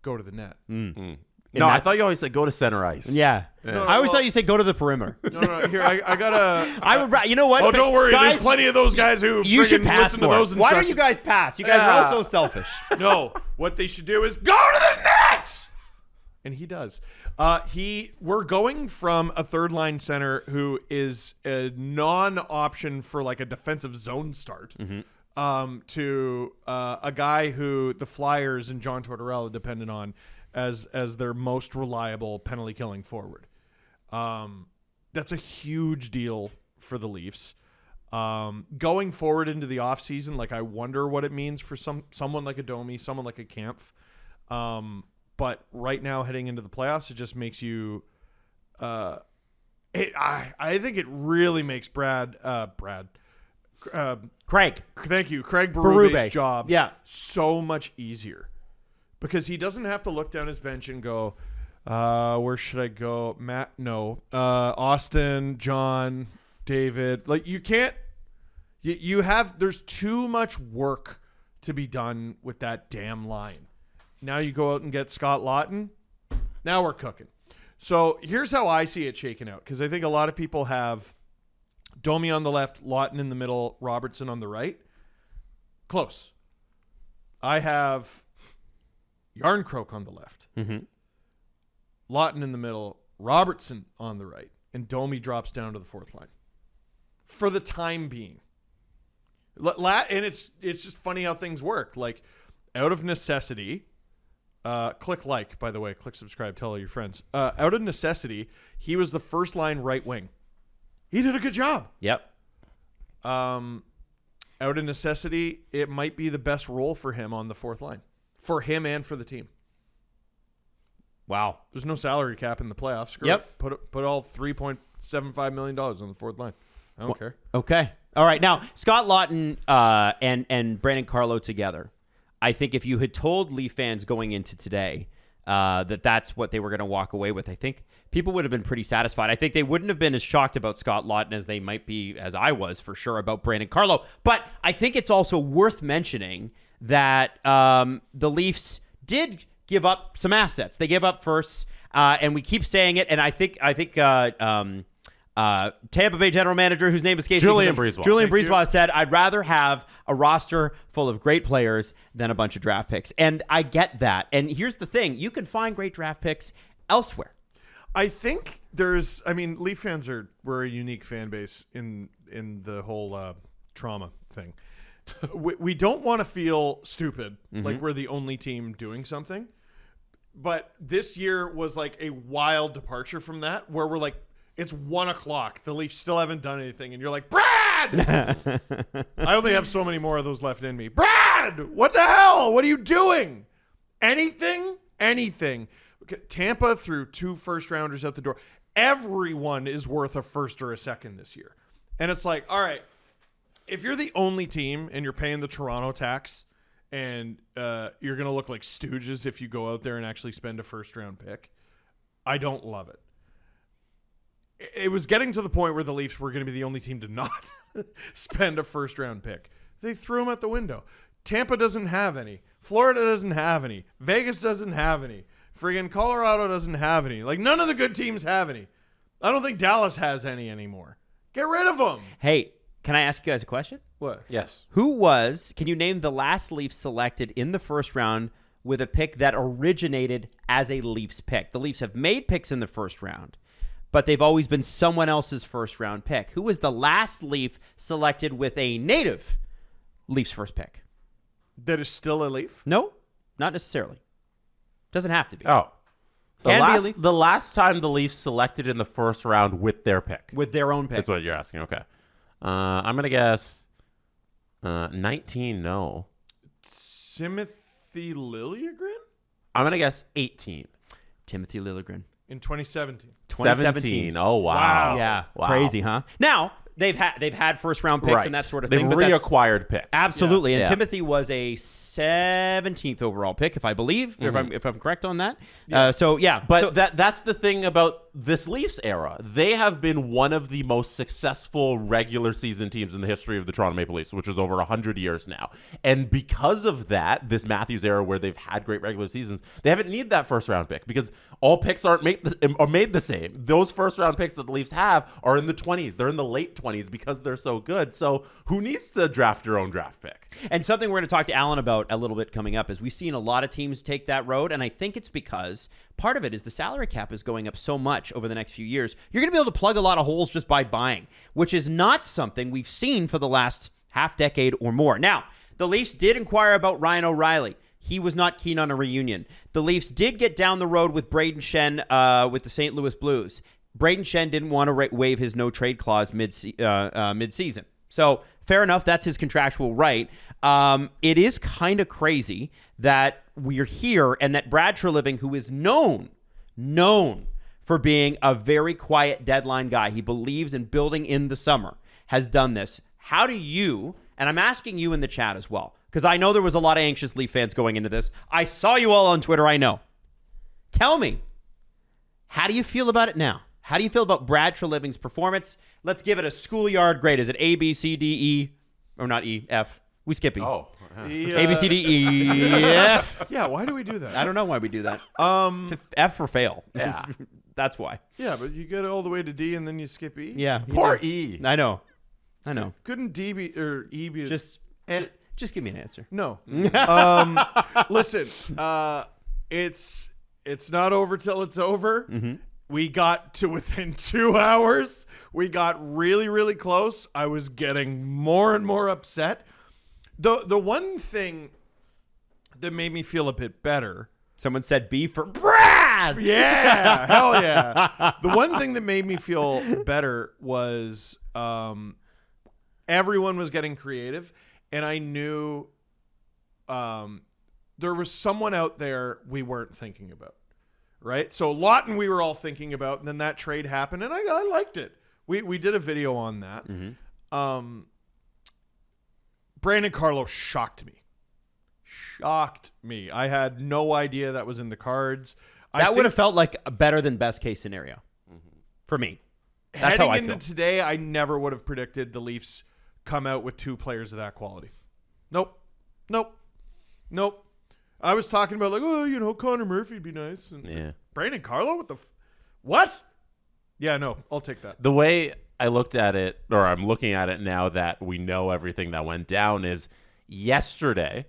go to the net. No, I thought you always said go to center ice. Yeah. I always thought you said go to the perimeter. No. Here, I gotta. I would. You know what? Oh, don't worry. Guys, There's plenty of those guys who you should pass listen to more. those Why don't you instructions. guys pass? You guys are all so selfish. No, what they should do is go to the net, and he does. We're going from a third line center who is a non-option for like a defensive zone start. To a guy who the Flyers and John Tortorella depended on as their most reliable penalty killing forward. That's a huge deal for the Leafs. Going forward into the offseason, like I wonder what it means for someone like a Domi, someone like a Kampf. But right now heading into the playoffs, it just makes you I think it really makes Craig. Thank you. Craig Berube's job so much easier because he doesn't have to look down his bench and go, where should I go? Matt, no. Austin, John, McDavid. Like, you can't. There's too much work to be done with that damn line. Now you go out and get Scott Laughton. Now we're cooking. So here's how I see it shaking out, because I think a lot of people have Domi on the left, Laughton in the middle, Robertson on the right. Close. I have Yarncroke on the left, Laughton in the middle, Robertson on the right, and Domi drops down to the fourth line for the time being. And it's just funny how things work. Like, out of necessity, click like, by the way, click subscribe, tell all your friends. Out of necessity, he was the first line right wing. He did a good job. Yep. Out of necessity, it might be the best role for him on the fourth line, for him and for the team. Wow. There's no salary cap in the playoffs. Screw Yep. it. Put all $3.75 million on the fourth line. I don't care. Okay. All right. Now, Scott Laughton and Brandon Carlo together. I think if you had told Leaf fans going into today that's what they were going to walk away with, I think people would have been pretty satisfied. I think they wouldn't have been as shocked about Scott Laughton as they might be, as I was for sure, about Brandon Carlo. But I think it's also worth mentioning that the Leafs did give up some assets. They gave up firsts, and we keep saying it. And I think Tampa Bay general manager, whose name escapes me, Julian Breezewell. Julian Breezewell said, I'd rather have a roster full of great players than a bunch of draft picks. And I get that. And here's the thing. You can find great draft picks elsewhere. I think Leaf fans we're a unique fan base in the whole trauma thing. We don't want to feel stupid, like we're the only team doing something. But this year was like a wild departure from that, where we're like, it's 1:00. The Leafs still haven't done anything. And you're like, Brad! I only have so many more of those left in me. Brad! What the hell? What are you doing? Anything? Tampa threw 2 first-rounders out the door. Everyone is worth a first or a second this year. And it's like, all right, if you're the only team and you're paying the Toronto tax and you're going to look like stooges if you go out there and actually spend a first-round pick, I don't love it. It was getting to the point where the Leafs were going to be the only team to not spend a first-round pick. They threw them out the window. Tampa doesn't have any. Florida doesn't have any. Vegas doesn't have any. Friggin' Colorado doesn't have any. Like, none of the good teams have any. I don't think Dallas has any anymore. Get rid of them. Hey, can I ask you guys a question? What? Yes. Can you name the last Leafs selected in the first round with a pick that originated as a Leafs pick? The Leafs have made picks in the first round, but they've always been someone else's first-round pick. Who was the last Leaf selected with a native Leafs first pick? That is still a Leaf? No, not necessarily. Doesn't have to be. Oh. Can be a Leaf. The last time the Leafs selected in the first round with their pick. With their own pick. That's what you're asking. Okay. I'm going to guess 19, no. Timothy Liljegren? I'm going to guess 18. Timothy Liljegren. In 2017. 17. Oh, wow. Yeah. Wow. Crazy, huh? Now, they've had first-round picks and that sort of thing. They've reacquired picks. Absolutely. Yeah. And Yeah. Timothy was a 17th overall pick, if I believe, if I'm correct on that. Yeah. But that's the thing about this Leafs era. They have been one of the most successful regular season teams in the history of the Toronto Maple Leafs, which is over 100 years now. And because of that, this Matthews era where they've had great regular seasons, they haven't needed that first round pick because all picks are made the same. Those first round picks that the Leafs have are in the 20s. They're in the late 20s because they're so good. So who needs to draft your own draft pick? And something we're going to talk to Alan about a little bit coming up is we've seen a lot of teams take that road, and I think it's because part of it is the salary cap is going up so much over the next few years. You're going to be able to plug a lot of holes just by buying, which is not something we've seen for the last half decade or more. Now, the Leafs did inquire about Ryan O'Reilly. He was not keen on a reunion. The Leafs did get down the road with Braden Shen with the St. Louis Blues. Braden Shen didn't want to waive his no-trade clause mid-season. So fair enough, that's his contractual right. It is kind of crazy that we're here and that Brad Treliving, who is known for being a very quiet deadline guy, he believes in building in the summer, has done this. How do you, and I'm asking you in the chat as well, because I know there was a lot of anxious Leaf fans going into this. I saw you all on Twitter, I know. Tell me, how do you feel about it now? How do you feel about Brad Treliving's performance? Let's give it a schoolyard grade. Is it A, B, C, D, E, or not E, F? We skip E. Oh. A, B, C, D, E, F. Yeah, why do we do that? I don't know why we do that. F for fail. Yeah. That's why. Yeah, but you get all the way to D and then you skip E? Yeah. you Poor do. E. I know. Couldn't D be, or E be? Just give me an answer. No. Listen, it's not over till it's over. Mm-hmm. We got to within 2 hours. We got really, really close. I was getting more and more upset. The one thing that made me feel a bit better. Someone said B for Brad. Yeah, hell yeah. The one thing that made me feel better was everyone was getting creative, and I knew there was someone out there we weren't thinking about. Right? So Laughton we were all thinking about, and then that trade happened, and I liked it. We did a video on that. Mm-hmm. Brandon Carlo shocked me. I had no idea that was in the cards. That would have felt like a better than best case scenario for me. That's how I heading feel. into today, I never would have predicted the Leafs come out with 2 players of that quality. Nope. I was talking about Connor Murphy'd be nice. And Yeah. Brandon Carlo? What? Yeah, no, I'll take that. The way I looked at it, or I'm looking at it now that we know everything that went down, is yesterday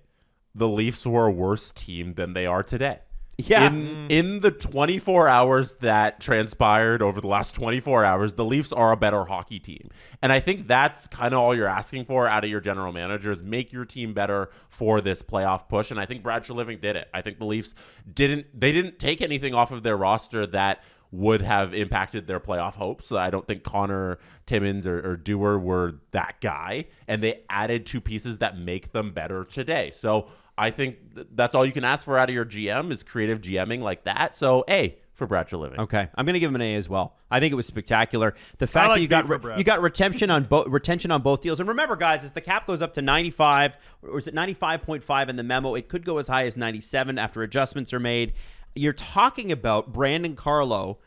the Leafs were a worse team than they are today. Yeah. In the 24 hours that transpired over the last 24 hours, the Leafs are a better hockey team. And I think that's kind of all you're asking for out of your general manager is make your team better for this playoff push. And I think Brad Treliving did it. I think the Leafs didn't take anything off of their roster that would have impacted their playoff hopes. So I don't think Connor, Timmins, or Dewar were that guy. And they added 2 pieces that make them better today. So I think that's all you can ask for out of your GM is creative GMing like that. So A for Brad Treliving. Okay, I'm going to give him an A as well. I think it was spectacular. The fact that you got retention on both deals. And remember, guys, as the cap goes up to 95, or is it 95.5 in the memo? It could go as high as 97 after adjustments are made. You're talking about Brandon Carlo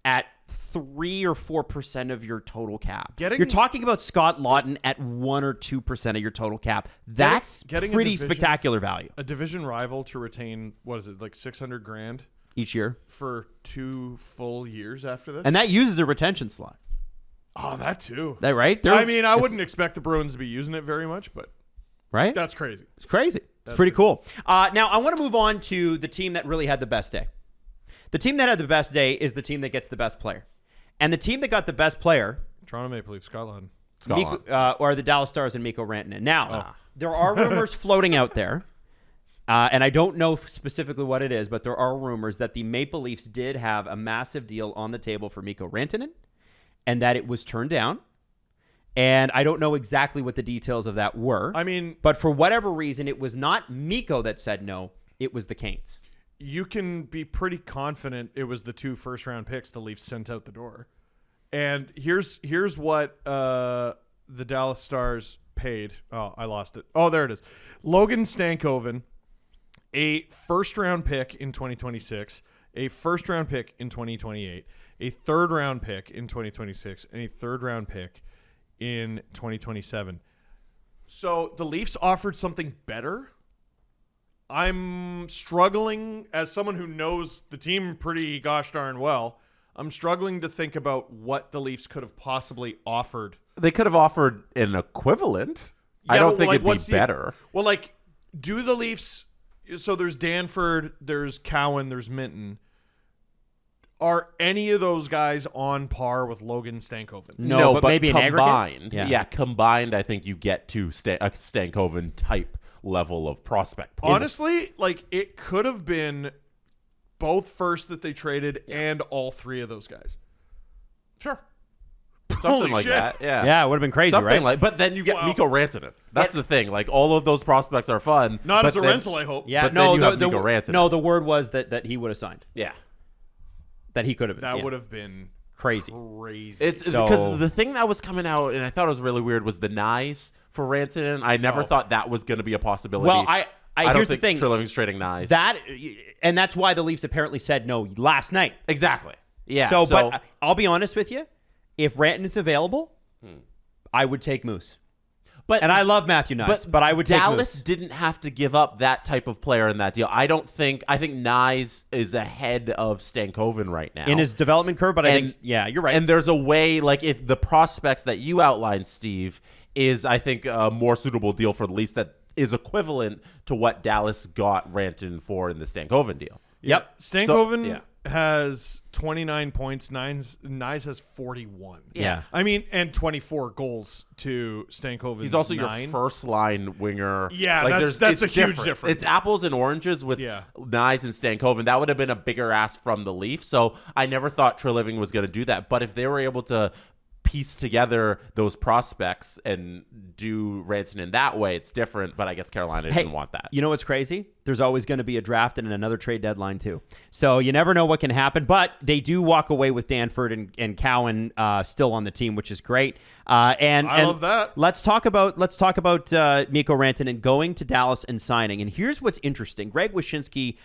at 3 or 4% of your total cap. You're talking about Scott Laughton at 1 or 2% of your total cap. That's pretty spectacular value. A division rival to retain, what is it, like $600,000 each year for 2 full years after this? And that uses a retention slot. Oh, that too. That right? I wouldn't expect the Bruins to be using it very much, but right? That's crazy. It's crazy. It's pretty cool. Now, I want to move on to the team that really had the best day. The team that had the best day is the team that gets the best player. And the team that got the best player, Toronto Maple Leafs, Scotland. or the Dallas Stars and Mikko Rantanen. Now, there are rumors floating out there, and I don't know specifically what it is, but there are rumors that the Maple Leafs did have a massive deal on the table for Mikko Rantanen, and that it was turned down. And I don't know exactly what the details of that were. But for whatever reason, it was not Mikko that said no. It was the Canes. You can be pretty confident it was the 2 first-round picks the Leafs sent out the door. And here's what the Dallas Stars paid. Oh, I lost it. Oh, there it is. Logan Stankoven, a first-round pick in 2026, a first-round pick in 2028, a third-round pick in 2026, and a third-round pick in 2027. So the Leafs offered something better. I'm struggling, as someone who knows the team pretty gosh darn well, I'm struggling to think about what the Leafs could have possibly offered. They could have offered an equivalent. I don't think it'd be better. Do the Leafs, so there's Danford, there's Cowan, there's Minton. Are any of those guys on par with Logan Stankoven? No, but maybe combined. An aggregate? Combined, I think you get to a Stankoven type level of prospect. Honestly, it could have been both first that they traded and all 3 of those guys. Sure. Something like shit. that. Yeah. Yeah, it would have been crazy, right? But then you get Mikko Rantanen. That's the thing. All of those prospects are fun. Not as a rental, I hope. Yeah, but then you have Mikko Rantanen. No, the word was that he would have signed. Yeah. That he could have. That would have been crazy. It's because the thing that was coming out, and I thought it was really weird, was the Nyes for Rantanen. I never thought that was going to be a possibility. Well, here's the thing. Treliving's trading Nyes. And that's why the Leafs apparently said no last night. Exactly. Yeah. So, but I'll be honest with you. If Rantanen is available, I would take Moose. And I love Matthew Nyes, but I would take Dallas Moose. didn't have to give up that type of player in that deal. I think Nyes is ahead of Stankoven right now In his development curve, but I think, yeah, you're right. And there's a way, like if the prospects that you outlined, Steve, is I think a more suitable deal for the Leafs that is equivalent to what Dallas got Rantanen for in the Stankoven deal. Yep. Stankoven has 29 points. Nyes has 41. Yeah. I mean, and 24 goals to Stankoven's He's also 9. your first line winger. Yeah, like, that's it's a huge different. difference. It's apples and oranges with Nyes and Stankoven. That would have been a bigger ask from the Leafs. So I never thought Treliving was going to do that. But if they were able to piece together those prospects and do Rantanen that way, it's different. But I guess Carolina didn't want that. You know what's crazy? There's always going to be a draft and another trade deadline too. So you never know what can happen. But they do walk away with Danford and Cowan still on the team, which is great. And I love that. Let's talk about Mikko Rantanen going to Dallas and signing. And here's what's interesting. Greg Wyshynski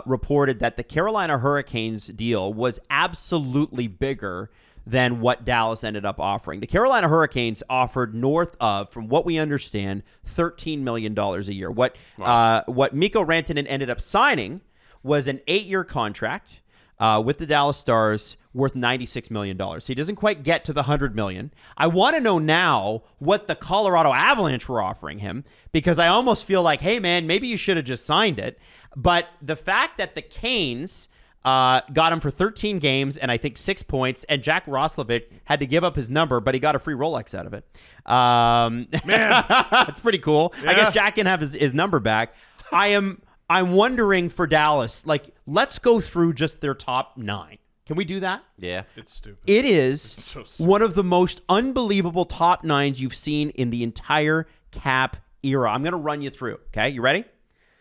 reported that the Carolina Hurricanes deal was absolutely bigger than what Dallas ended up offering. The Carolina Hurricanes offered north of, from what we understand, $13 million a year. What Mikko Rantanen ended up signing was an 8-year contract with the Dallas Stars worth $96 million. So he doesn't quite get to the $100 million. I want to know now what the Colorado Avalanche were offering him, because I almost feel like, hey, man, maybe you should have just signed it. But the fact that the Canes got him for 13 games and I think 6 points, and Jack Roslovic had to give up his number, but he got a free Rolex out of it. Man, it's pretty cool. Yeah. I guess Jack can have his number back. I'm wondering for Dallas, like, let's go through just their top 9. Can we do that? Yeah. it's stupid. It is so stupid. one of the most unbelievable top 9s you've seen in the entire Cap era. I'm going to run you through. Okay, you ready?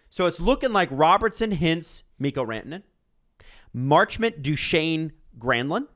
So it's looking like Robertson, Hintz, Mikko Rantanen, Marchment, Duchesne, Granlund,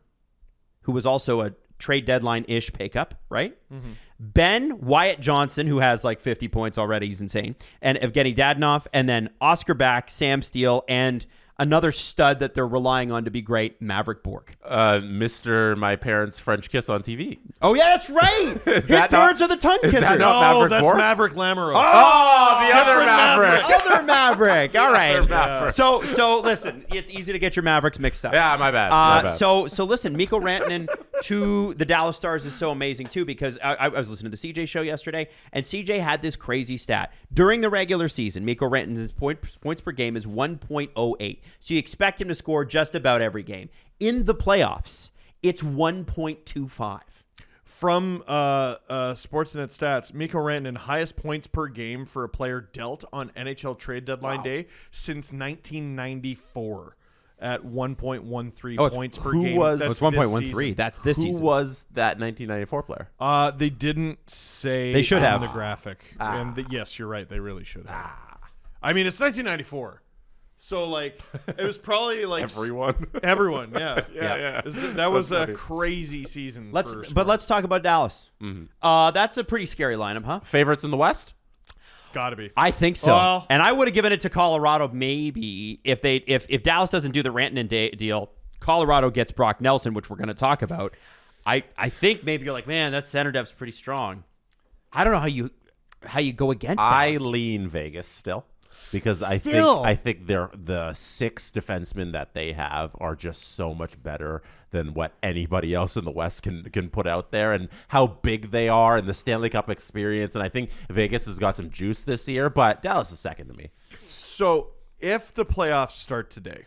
who was also a trade deadline-ish pickup, right? Mm-hmm. Ben, Wyatt Johnson, who has like 50 points already. He's insane. And Evgeny Dadonov, and then Oscar Back, Sam Steele, and another stud that they're relying on to be great, Maverick Bork. Mr. My Parents' French Kiss on TV. Oh, yeah, that's right. His that parents are the tongue is that kissers. not Oh, Maverick that's Bork? Maverick Lamoureux. Oh, the other Maverick. Other Maverick. All right. Maverick. So listen, it's easy to get your Mavericks mixed up. Yeah, my bad. So listen, Mikko Rantanen to the Dallas Stars is so amazing too, because I was listening to the CJ show yesterday, and CJ had this crazy stat. During the regular season, Mikko Rantanen's points per game is 1.08. So you expect him to score just about every game. In the playoffs, it's 1.25. From Sportsnet stats, Mikko Rantanen, highest points per game for a player dealt on NHL trade deadline day since 1994 at 1.13 points per game. was- It's 1.13. That's this Who season. was that 1994 player? They didn't say They should on have. the graphic. And yes, you're right. They really should have. I mean, it's 1994. So, like, it was probably like Everyone. everyone, yeah. Yeah. That was That's a funny. crazy season. Let's talk about Dallas. That's a pretty scary lineup, huh? Favorites in the West? Gotta be. I think so. Well- And I would have given it to Colorado maybe if Dallas doesn't do the Rantanen deal. Colorado gets Brock Nelson, which we're going to talk about. I think maybe you're like, man, that center depth's pretty strong. I don't know how you go against I Dallas. lean Vegas still. Because Still? I think the 6 defensemen that they have are just so much better than what anybody else in the West can put out there, and how big they are, and the Stanley Cup experience. And I think Vegas has got some juice this year, but Dallas is second to me. So, if the playoffs start today,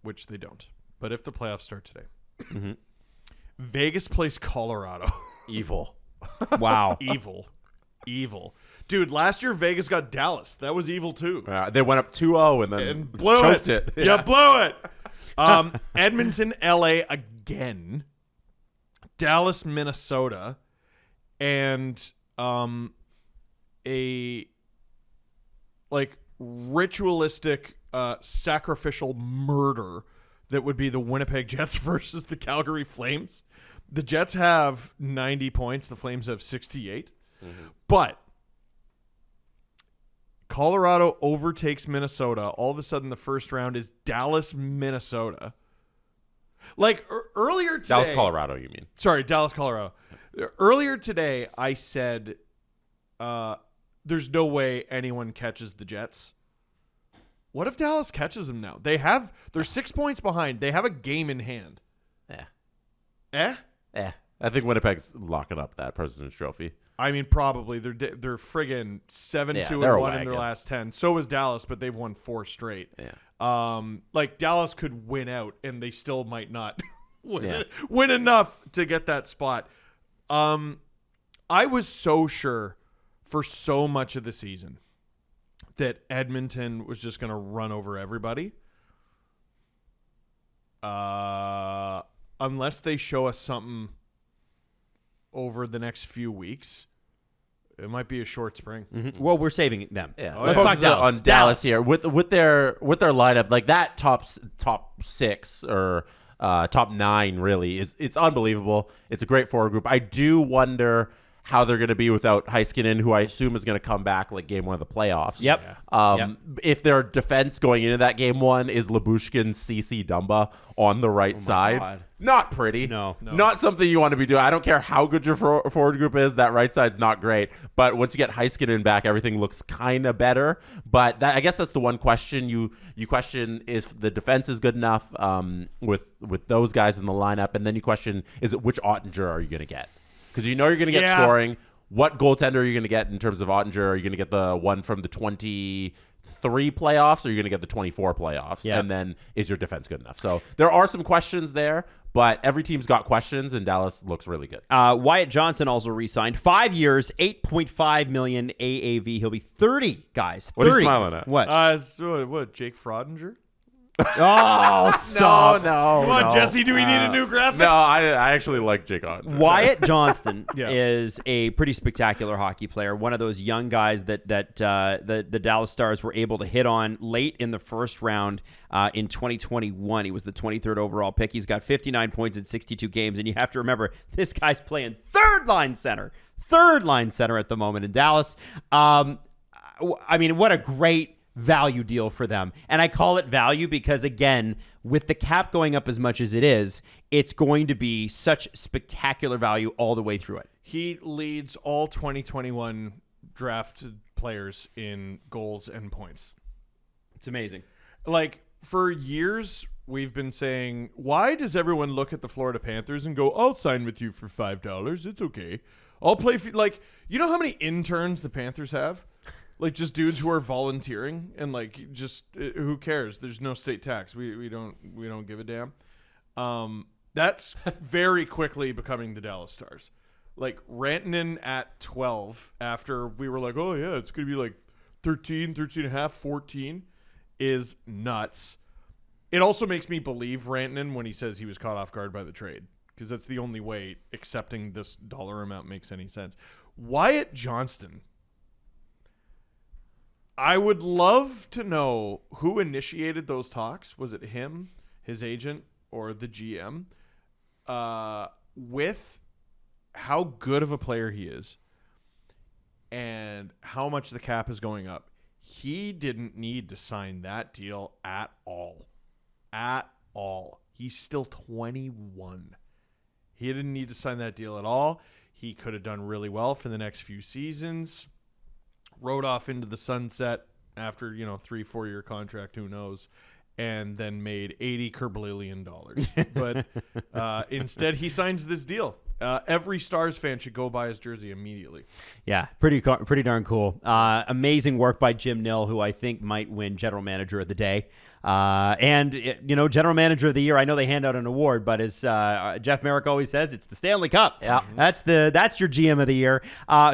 which they don't, but if the playoffs start today, Vegas plays Colorado. Evil. Wow. Evil. Dude, last year Vegas got Dallas. That was evil too. They went up 2-0 and then And blew choked it. it. Yeah, blew it. Edmonton, LA again. Dallas, Minnesota, and a like ritualistic sacrificial murder that would be the Winnipeg Jets versus the Calgary Flames. The Jets have 90 points. The Flames have 68. But Colorado overtakes Minnesota. All of a sudden, the first round is Dallas, Minnesota. Like earlier today. Dallas, Colorado, you mean? Sorry, Dallas, Colorado. Earlier today, I said there's no way anyone catches the Jets. What if Dallas catches them now? They're 6 points behind. They have a game in hand. Yeah. I think Winnipeg's locking up that President's Trophy. I mean, probably. They're friggin' 7-2-1 in their last 10. So is Dallas, but they've won 4 straight. Yeah. Like Dallas could win out, and they still might not win enough to get that spot. I was so sure for so much of the season that Edmonton was just going to run over everybody. Unless they show us something over the next few weeks, it might be a short spring. Mm-hmm. Well, we're saving them. Yeah, Let's talk Dallas. on Dallas here with their lineup, like that top 6 or top 9 really it's unbelievable. It's a great forward group. I do wonder how they're going to be without Heiskanen, who I assume is going to come back like game 1 of the playoffs. Yep. If their defense going into that game 1 is Lyubushkin, CC Dumba on the right side, God. not pretty. No. Not something you want to be doing. I don't care how good your forward group is. That right side's not great. But once you get Heiskanen back, everything looks kind of better. But I guess that's the one question you question is the defense is good enough with those guys in the lineup, and then you question which Ottinger are you going to get? Because you know you're going to get scoring. What goaltender are you going to get in terms of Ottinger? Are you going to get the one from the 23 playoffs, or are you going to get the 24 playoffs? Yeah. And then is your defense good enough? So there are some questions there, but every team's got questions, and Dallas looks really good. Wyatt Johnson also re-signed 5 years, $8.5 million AAV. He'll be 30, guys. 30. What are you smiling at? What? What, Jake Frodinger? Oh, stop. No. Come on, Jesse, do we need a new graphic? No, I actually like Jake Ottinger. Wyatt Johnston Yeah. is a pretty spectacular hockey player. One of those young guys that the Dallas Stars were able to hit on late in the first round in 2021. He was the 23rd overall pick. He's got 59 points in 62 games, and you have to remember this guy's playing third line center at the moment in Dallas. I mean, what a great value deal for them. And I call it value because, again, with the cap going up as much as it is, it's going to be such spectacular value all the way through it. He leads all 2021 drafted players in goals and points. It's amazing. Like, for years, we've been saying, why does everyone look at the Florida Panthers and go, I'll sign with you for $5. It's okay. I'll play for, like, you know how many interns the Panthers have? Like, just dudes who are volunteering and, like, just who cares? There's no state tax. We don't give a damn. That's very quickly becoming the Dallas Stars. Like, Rantanen at 12 after we were like, oh, yeah, it's going to be like 13 and a half, 14 is nuts. It also makes me believe Rantanen when he says he was caught off guard by the trade, because that's the only way accepting this dollar amount makes any sense. Wyatt Johnston. I would love to know who initiated those talks. Was it him, his agent, or the GM? With how good of a player he is and how much the cap is going up. He didn't need to sign that deal at all. At all. He's still 21. He didn't need to sign that deal at all. He could have done really well for the next few seasons. Rode off into the sunset after, 3-4 year contract, who knows, and then made $80 kerbillion. But instead, he signs this deal. Every Stars fan should go buy his jersey immediately. Yeah, pretty darn cool. Amazing work by Jim Nill, who I think might win General Manager of the Day. General Manager of the Year. I know they hand out an award, but as Jeff Merrick always says, it's the Stanley Cup. Yeah, that's your GM of the Year.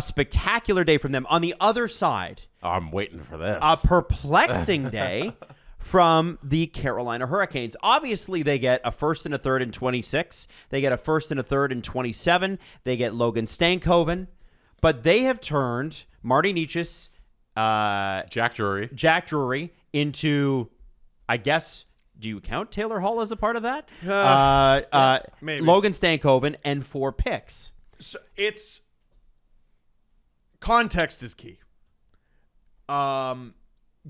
Spectacular day from them. On the other side, I'm waiting for this. a perplexing day from the Carolina Hurricanes. Obviously, they get a first and a third in 26. They get a first and a third in 27. They get Logan Stankoven. But they have turned Marty Necas, Jack Drury into, I guess, do you count Taylor Hall as a part of that? Maybe. Logan Stankoven and 4 picks. So it's context is key.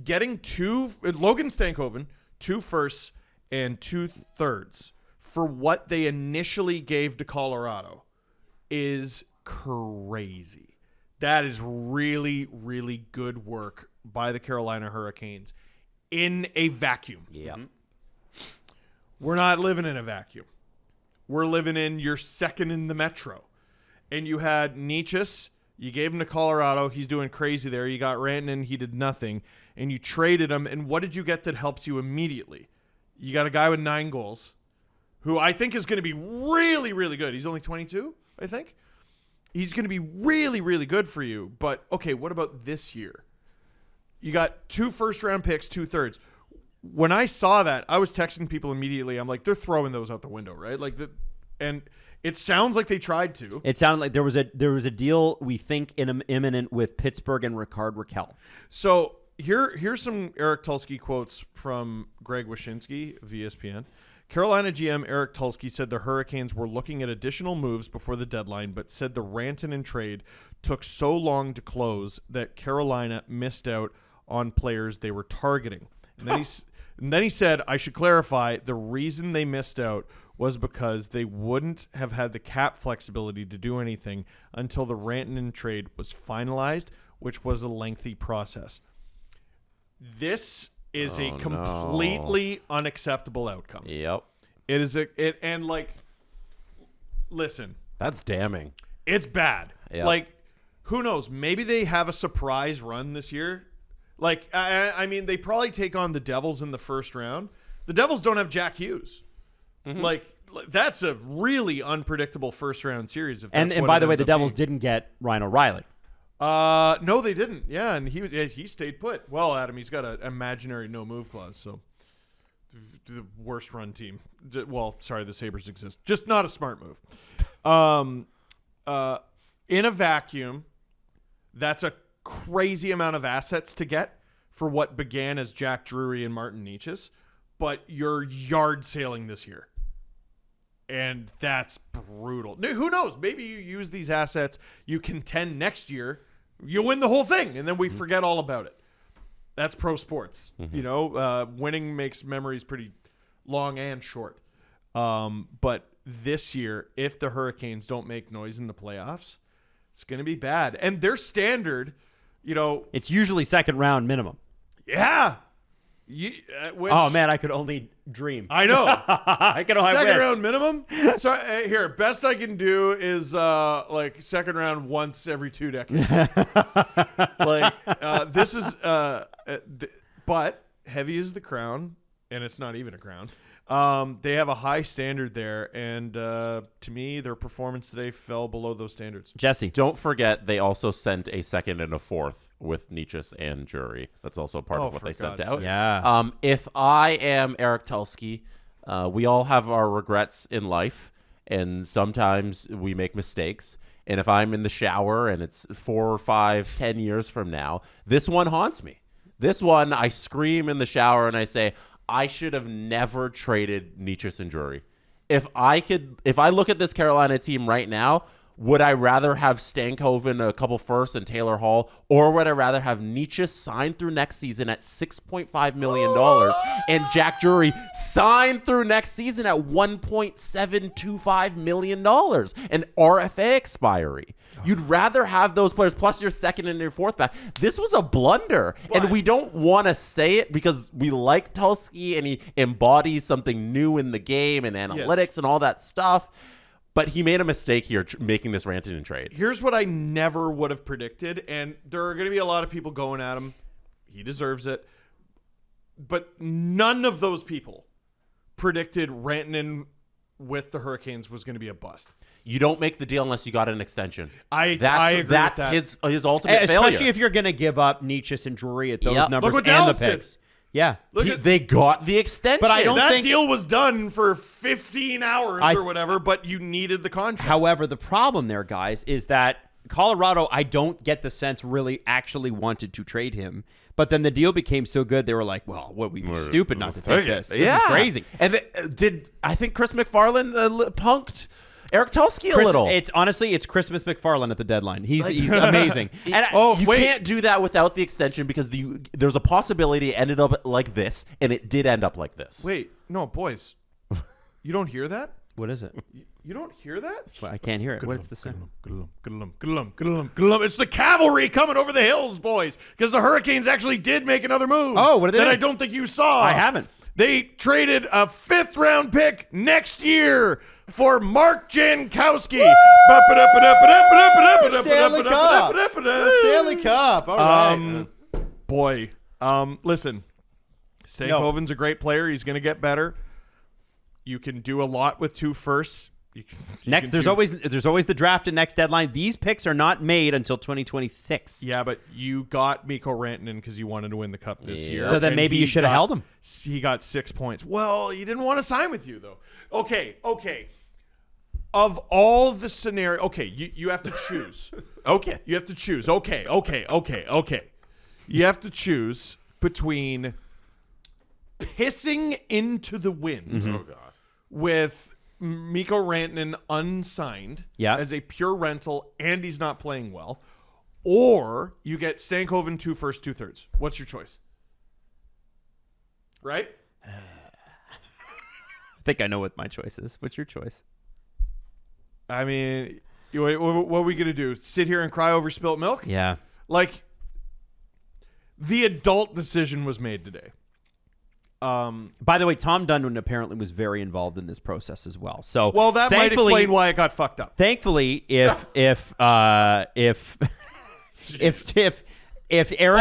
Getting Logan Stankoven, 2 firsts and 2 thirds for what they initially gave to Colorado is crazy. That is really, really good work by the Carolina Hurricanes in a vacuum. Yeah. We're not living in a vacuum. We're living in your second in the Metro. And you had Nichus. You gave him to Colorado. He's doing crazy there. You got Rantanen. He did nothing. And you traded him. And what did you get that helps you immediately? You got a guy with 9 goals who I think is going to be really, really good. He's only 22, I think. He's going to be really, really good for you. But, okay, what about this year? You got 2 first-round picks, 2/3. When I saw that, I was texting people immediately. I'm like, they're throwing those out the window, right? And it sounds like they tried to. It sounded like there was a deal we think imminent with Pittsburgh and Rickard Rakell. So here's some Eric Tulsky quotes from Greg Wyshynski of ESPN. Carolina GM Eric Tulsky said the Hurricanes were looking at additional moves before the deadline, but said the Rantanen trade took so long to close that Carolina missed out on players they were targeting. And then he said, I should clarify, the reason they missed out was because they wouldn't have had the cap flexibility to do anything until the Rantanen trade was finalized, which was a lengthy process. This is a completely unacceptable outcome. Yep. It is listen. That's damning. It's bad. Yep. Like, who knows? Maybe they have a surprise run this year. Like, I mean, they probably take on the Devils in the first round. The Devils don't have Jack Hughes. Mm-hmm. Like, that's a really unpredictable first round series. If that's And by the way, the Devils didn't get Ryan O'Reilly. No, they didn't. Yeah, and he stayed put. Well, Adam, he's got an imaginary no move clause. So the worst run team. Well, sorry, the Sabres exist. Just not a smart move. In a vacuum, that's a crazy amount of assets to get for what began as Jack Drury and Martin Nichus, but you're yard sailing this year. And that's brutal. Who knows? Maybe you use these assets, you contend next year, you win the whole thing, and then we forget all about it. That's pro sports. Mm-hmm. You know, winning makes memories pretty long and short. But this year, if the Hurricanes don't make noise in the playoffs, it's going to be bad. And their standard, you know, it's usually second round minimum. Yeah. Oh man, I could only dream. I know. I can only second round minimum. So here, best I can do is like second round once every 2 decades. This is but heavy is the crown, and it's not even a crown. They have a high standard there, and to me, their performance today fell below those standards. Jesse, don't forget they also sent a second and a fourth with Nichus and Jury. That's also part of what they sent out. Yeah. If I am Eric Tulsky, we all have our regrets in life, and sometimes we make mistakes. And if I'm in the shower and it's 4 or 5, 10 years from now, this one haunts me. This one, I scream in the shower and I say, I should have never traded Nichus and Jury. If I look at this Carolina team right now, would I rather have Stankoven, a couple firsts, and Taylor Hall, or would I rather have Nichus signed through next season at $6.5 million and Jack Drury signed through next season at $1.725 million, an RFA expiry? You'd rather have those players plus your second and your fourth back. This was a blunder, and we don't want to say it because we like Tulsky and he embodies something new in the game and analytics and all that stuff. But he made a mistake here making this Rantanen trade. Here's what I never would have predicted, and there are going to be a lot of people going at him. He deserves it. But none of those people predicted Rantanen with the Hurricanes was going to be a bust. You don't make the deal unless you got an extension. I agree that's with that. his ultimate failure. Especially if you're going to give up Nichus and Drury at those numbers Look what and Dallas the picks. did. Yeah. They got the extension. But I don't that think deal was done for 15 hours or whatever, but you needed the contract. However, the problem there, guys, is that Colorado, I don't get the sense really actually wanted to trade him. But then the deal became so good, they were like, well, we'd be stupid not to take this. This is crazy. And I think Chris McFarland punked Eric Tulsky a little. It's Christmas McFarland at the deadline. He's amazing. And you can't do that without the extension because there's a possibility it ended up like this, and it did end up like this. Wait, no, boys. You don't hear that? What is it? You don't hear that? Well, I can't hear it. What's the sound? It's the cavalry coming over the hills, boys. Because the Hurricanes actually did make another move. Oh, what did they that do? I don't think you saw. I haven't. They traded a 5th-round pick next year for Mark Jankowski. Stanley Cup. Stanley Cup. All right. Boy, listen. Stankoven's a great player. He's going to get better. You can do a lot with 2 firsts. There's always the draft and next deadline. These picks are not made until 2026. Yeah, but you got Mikko Rantanen because you wanted to win the cup this year. So then maybe you should have held him. He got 6 points. Well, he didn't want to sign with you, though. Okay. Of all the scenario, you have to choose. Okay. You have to choose. Okay. You have to choose between pissing into the wind Oh, God. with Mikko Rantanen unsigned as a pure rental and he's not playing well, or you get Stankoven 2 firsts, 2 thirds. What's your choice? Right? I think I know what my choice is. What's your choice? I mean, what are we going to do? Sit here and cry over spilt milk? Yeah. Like, the adult decision was made today. By the way, Tom Dundon apparently was very involved in this process as well. So, well, that might explain why it got fucked up. Thankfully, if Eric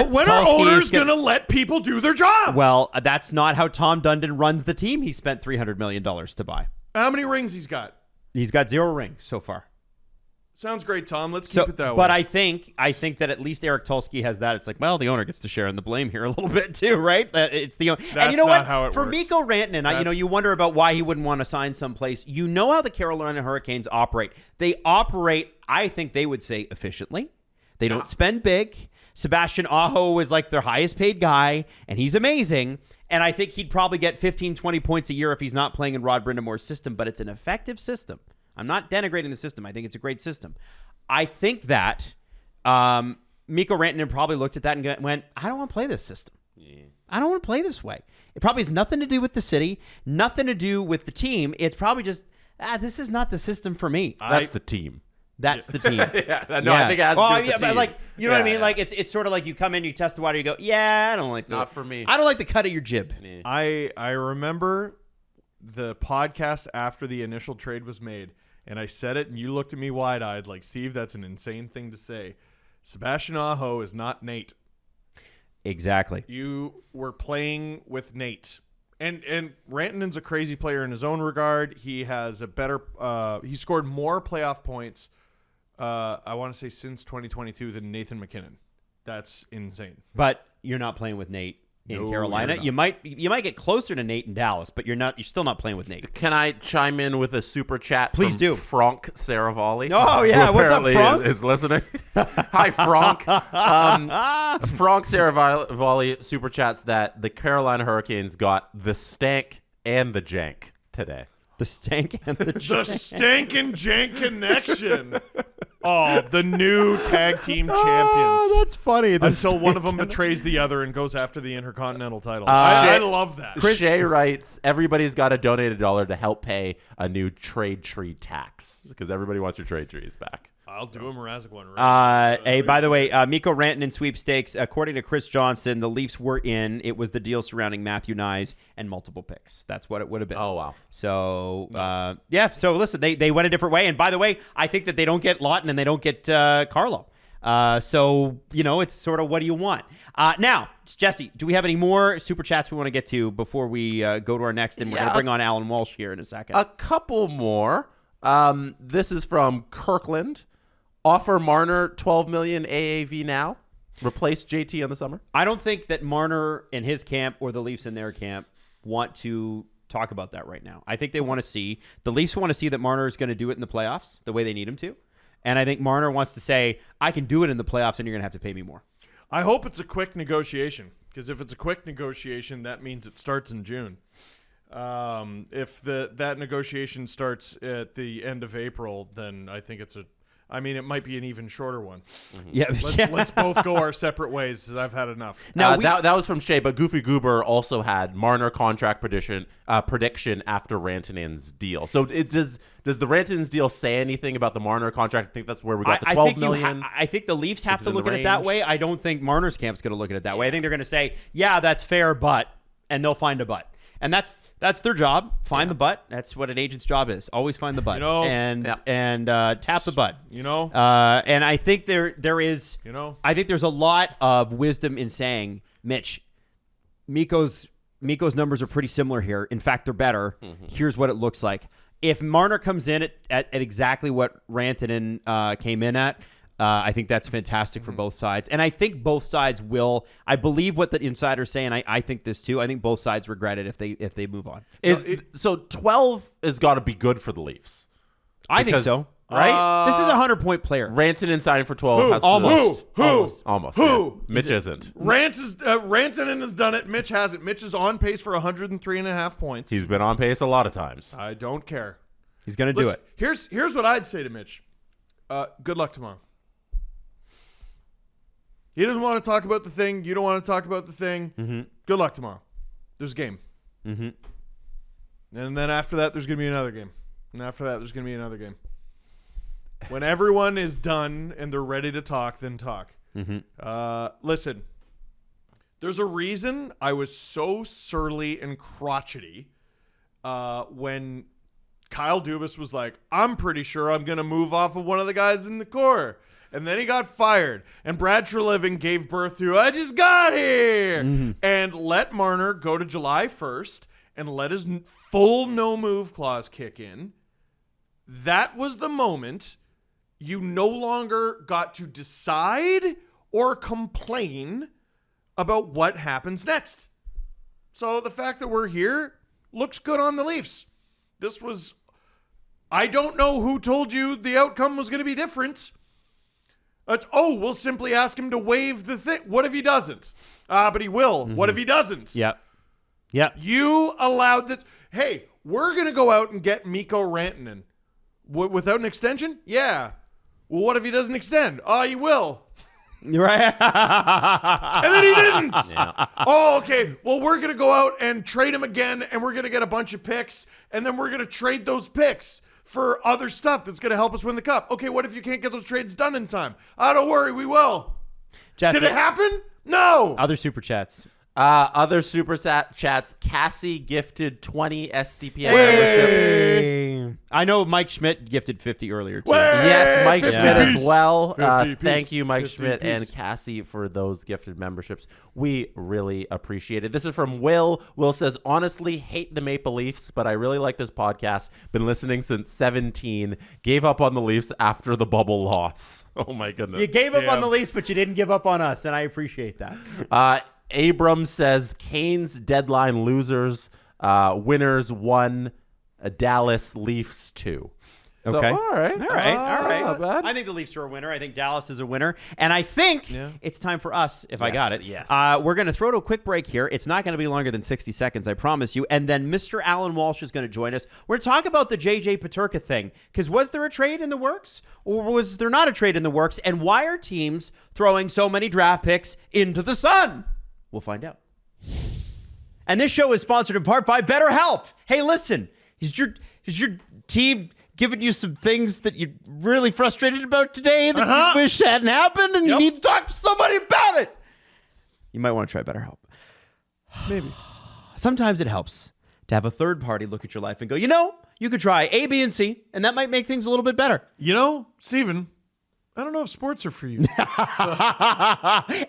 when Tulsky are owners is going to let people do their job? Well, that's not how Tom Dundon runs the team. He spent $300 million to buy. How many rings he's got? He's got 0 rings so far. Sounds great, Tom. Let's keep it that way. But I think that at least Eric Tulsky has that. It's like, well, the owner gets to share in the blame here a little bit too, right? That it's the owner. And you know not what? how it For works. Mikko Rantanen, you wonder about why he wouldn't want to sign someplace. You know how the Carolina Hurricanes operate. They operate, I think they would say, efficiently. They don't spend big. Sebastian Aho is like their highest paid guy, and he's amazing. And I think he'd probably get 15, 20 points a year if he's not playing in Rod Brindamore's system, but it's an effective system. I'm not denigrating the system. I think it's a great system. I think that Mikko Rantanen probably looked at that and went, I don't want to play this system. Yeah. I don't want to play this way. It probably has nothing to do with the city, nothing to do with the team. It's probably just, this is not the system for me. That's the team. That's the team. I think it has to do with the team. But like, you know what I mean? Like, it's sort of like you come in, you test the water, you go, I don't like that. Not for me. I don't like the cut of your jib. Yeah. I remember the podcast after the initial trade was made, and I said it, and you looked at me wide-eyed like, Steve, that's an insane thing to say. Sebastian Aho is not Nate. Exactly. You were playing with Nate. And Rantanen's a crazy player in his own regard. He has a better he scored more playoff points, I want to say, since 2022 than Nathan McKinnon. That's insane. But you're not playing with Nate in No, Carolina. you're not. You might get closer to Nate in Dallas, but you're still not playing with Nate. Can I chime in with a super chat? Please from do. Frank Saravalli. Oh, yeah. Who What's up, apparently Frank? Is listening. Hi, Frank. Frank Saravalli super chats that the Carolina Hurricanes got the stank and the jank today. The stank and the The jank. Stank and Jank connection. Oh, the new tag team champions. Oh, that's funny. The Until one of stank them betrays the other and goes after the Intercontinental title. Shay- I love that. Shay writes, everybody's got to donate $1 to help pay a new trade tree tax because everybody wants your trade trees back. I'll do a Mrazek one. Right? Hey, by the way, Mikko Rantanen sweepstakes. According to Chris Johnson, the Leafs were in. It was the deal surrounding Matthew Nyes and multiple picks. That's what it would have been. Oh, wow. So, So, listen, they went a different way. And by the way, I think that they don't get Laughton and they don't get Carlo. So, it's sort of what do you want? Now, Jesse, do we have any more super chats we want to get to before we go to our next? And we're going to bring on Alan Walsh here in a second. A couple more. This is from Kirkland. Offer Marner $12 million AAV now. Replace JT in the summer. I don't think that Marner in his camp or the Leafs in their camp want to talk about that right now. I think they want to see the Leafs want to see that Marner is going to do it in the playoffs the way they need him to, and I think Marner wants to say, "I can do it in the playoffs, and you're going to have to pay me more." I hope it's a quick negotiation, because if it's a quick negotiation, that means it starts in June. If that negotiation starts at the end of April, then I think it's I mean, it might be an even shorter one. Yeah. Let's both go our separate ways, because I've had enough. Now that was from Shea, but Goofy Goober also had Marner contract prediction after Rantanen's deal. So does the Rantanen's deal say anything about the Marner contract? I think that's where we got the $12 million. I think the Leafs have Is to it in look the at it that range? way. I don't think Marner's camp's going to look at it that way. I think they're going to say, yeah, that's fair, but, and they'll find a but. And that's their job. Find the butt. That's what an agent's job is. Always find the butt. You know, and tap the butt. You know. And I think there is. You know. I think there's a lot of wisdom in saying, Mitch, Mikko's numbers are pretty similar here. In fact, they're better. Here's what it looks like. If Marner comes in at exactly what Rantanen came in at, I think that's fantastic for both sides. And I think both sides will. I believe what the insiders say, and I think this too. I think both sides regret it if they move on. So 12 has got to be good for the Leafs. I think so. Right? This is a 100-point player. Rantanen signing for 12 has Almost. almost. Who? Yeah. Mitch isn't. Rantanen has done it. Mitch hasn't. Mitch is on pace for 103.5 points. He's been on pace a lot of times. I don't care. He's going to do it. Here's what I'd say to Mitch. Good luck tomorrow. He doesn't want to talk about the thing. You don't want to talk about the thing. Mm-hmm. Good luck tomorrow. There's a game. Mm-hmm. And then after that, there's going to be another game. And after that, there's going to be another game. When everyone is done and they're ready to talk, then talk. Mm-hmm. Listen, there's a reason I was so surly and crotchety when Kyle Dubas was like, I'm pretty sure I'm going to move off of one of the guys in the core. And then he got fired. And Brad Treliving gave birth to, I just got here. And let Marner go to July 1st and let his full no-move clause kick in. That was the moment you no longer got to decide or complain about what happens next. So the fact that we're here looks good on the Leafs. This was, I don't know who told you the outcome was going to be different. We'll simply ask him to waive the thing. What if he doesn't? But he will. What if he doesn't? Yep. You allowed that. Hey, we're going to go out and get Mikko Rantanen. Without an extension? Yeah. Well, what if he doesn't extend? He will. Right. And then he didn't. Yeah. Oh, okay. Well, we're going to go out and trade him again, and we're going to get a bunch of picks, and then we're going to trade those picks for other stuff that's going to help us win the cup. Okay, what if you can't get those trades done in time? Don't worry, we will. Jesse, Did it happen? No. Other super chats. Other super chats. Cassie gifted 20 SDPN memberships. I know Mike Schmidt gifted 50 earlier too. Yes, Mike 50 Schmidt as piece. well. 50 Thank piece. you, Mike 50 Schmidt piece. and Cassie, for those gifted memberships. We really appreciate it. This is from Will. Will says, honestly, hate the Maple Leafs, but I really like this podcast. Been listening since 17. Gave up on the Leafs after the bubble loss. Oh, my goodness. You gave up Yeah. on the Leafs, but you didn't give up on us, and I appreciate that. Abram says, Canes deadline losers, winners 1, Dallas Leafs 2. So, Okay. all right. All right. Not bad. I think the Leafs are a winner. I think Dallas is a winner. And I think it's time for us, if I got it. Yes. We're going to throw to a quick break here. It's not going to be longer than 60 seconds, I promise you. And then Mr. Alan Walsh is going to join us. We're going to talk about the J.J. Peterka thing. Because was there a trade in the works? Or was there not a trade in the works? And why are teams throwing so many draft picks into the sun? We'll find out. And this show is sponsored in part by BetterHelp. Hey, listen, is your team giving you some things that you're really frustrated about today that you wish hadn't happened, and you need to talk to somebody about it? You might want to try BetterHelp. Maybe. Sometimes it helps to have a third party look at your life and go, you could try A, B, and C, and that might make things a little bit better. Steven, I don't know if sports are for you.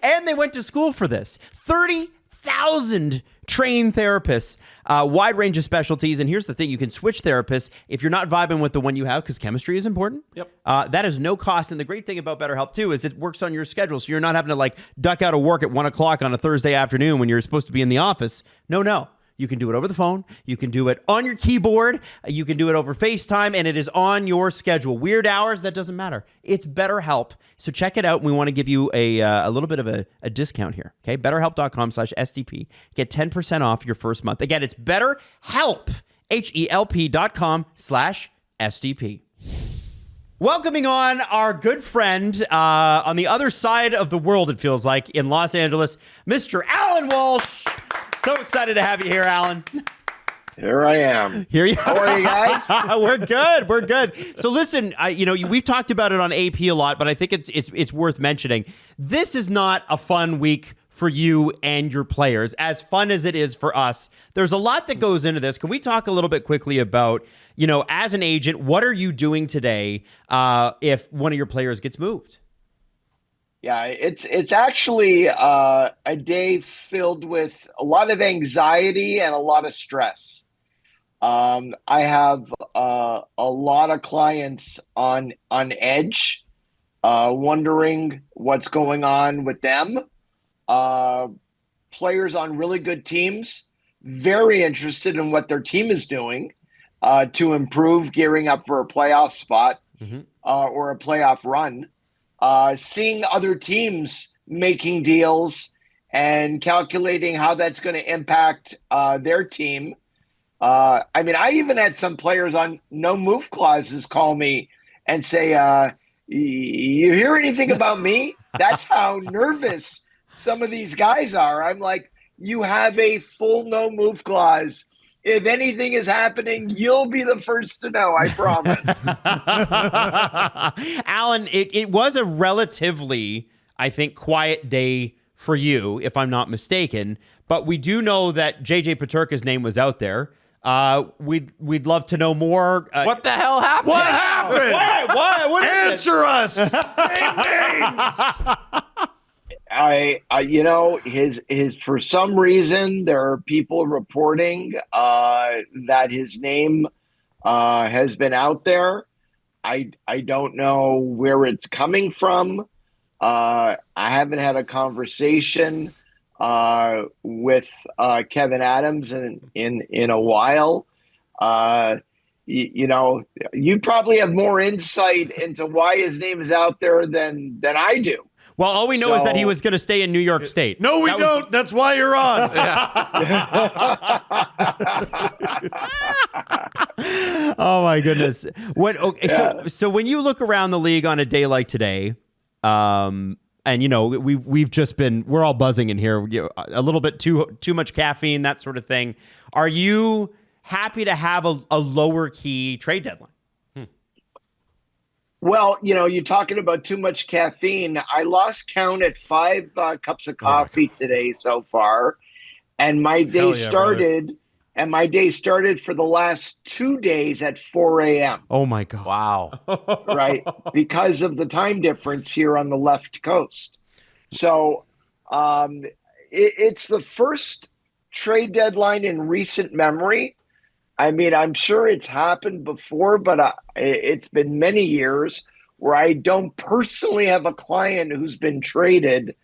And they went to school for this. 30,000 trained therapists, wide range of specialties. And here's the thing. You can switch therapists if you're not vibing with the one you have, because chemistry is important. Yep. That is no cost. And the great thing about BetterHelp, too, is it works on your schedule. So you're not having to duck out of work at 1 o'clock on a Thursday afternoon when you're supposed to be in the office. No. You can do it over the phone. You can do it on your keyboard. You can do it over FaceTime, and it is on your schedule. Weird hours, that doesn't matter. It's BetterHelp. So check it out. We want to give you a little bit of a discount here. Okay, BetterHelp.com/SDP. Get 10% off your first month. Again, it's BetterHelp, HELP.com/SDP. Welcoming on our good friend on the other side of the world, it feels like, in Los Angeles, Mr. Alan Walsh. So excited to have you here, Alan. Here I am. Here you How are you guys? We're good. We're good. So listen, we've talked about it on AP a lot, but I think it's worth mentioning. This is not a fun week for you and your players, as fun as it is for us. There's a lot that goes into this. Can we talk a little bit quickly about, as an agent, what are you doing today if one of your players gets moved? Yeah, it's actually a day filled with a lot of anxiety and a lot of stress. I have a lot of clients on edge, wondering what's going on with them. Players on really good teams, very interested in what their team is doing to improve, gearing up for a playoff spot or a playoff run. Seeing other teams making deals and calculating how that's going to impact their team. I even had some players on no move clauses call me and say, you hear anything about me? That's how nervous some of these guys are. I'm like, you have a full no move clause. If anything is happening, you'll be the first to know, I promise. Alan, it was a relatively, I think, quiet day for you, if I'm not mistaken. But we do know that JJ Peterka's name was out there. We'd love to know more. What the hell happened? What happened? What is it? Answer us. Name names. His for some reason there are people reporting that his name has been out there. I don't know where it's coming from. I haven't had a conversation with Kevin Adams in a while. You probably have more insight into why his name is out there than I do. Well, all we know is that he was going to stay in New York State. No, we don't. That's why you're on. Oh my goodness. What? Okay. Yeah. So when you look around the league on a day like today, and we're all buzzing in here, a little bit too much caffeine, that sort of thing. Are you happy to have a lower key trade deadline? Well, you're talking about too much caffeine. I lost count at 5 cups of coffee today so far, and my day started. And my day started for the last 2 days at 4 a.m. Oh my God! Wow! Right, because of the time difference here on the left coast. So, it's the first trade deadline in recent memory. I mean, I'm sure it's happened before, but it's been many years where I don't personally have a client who's been traded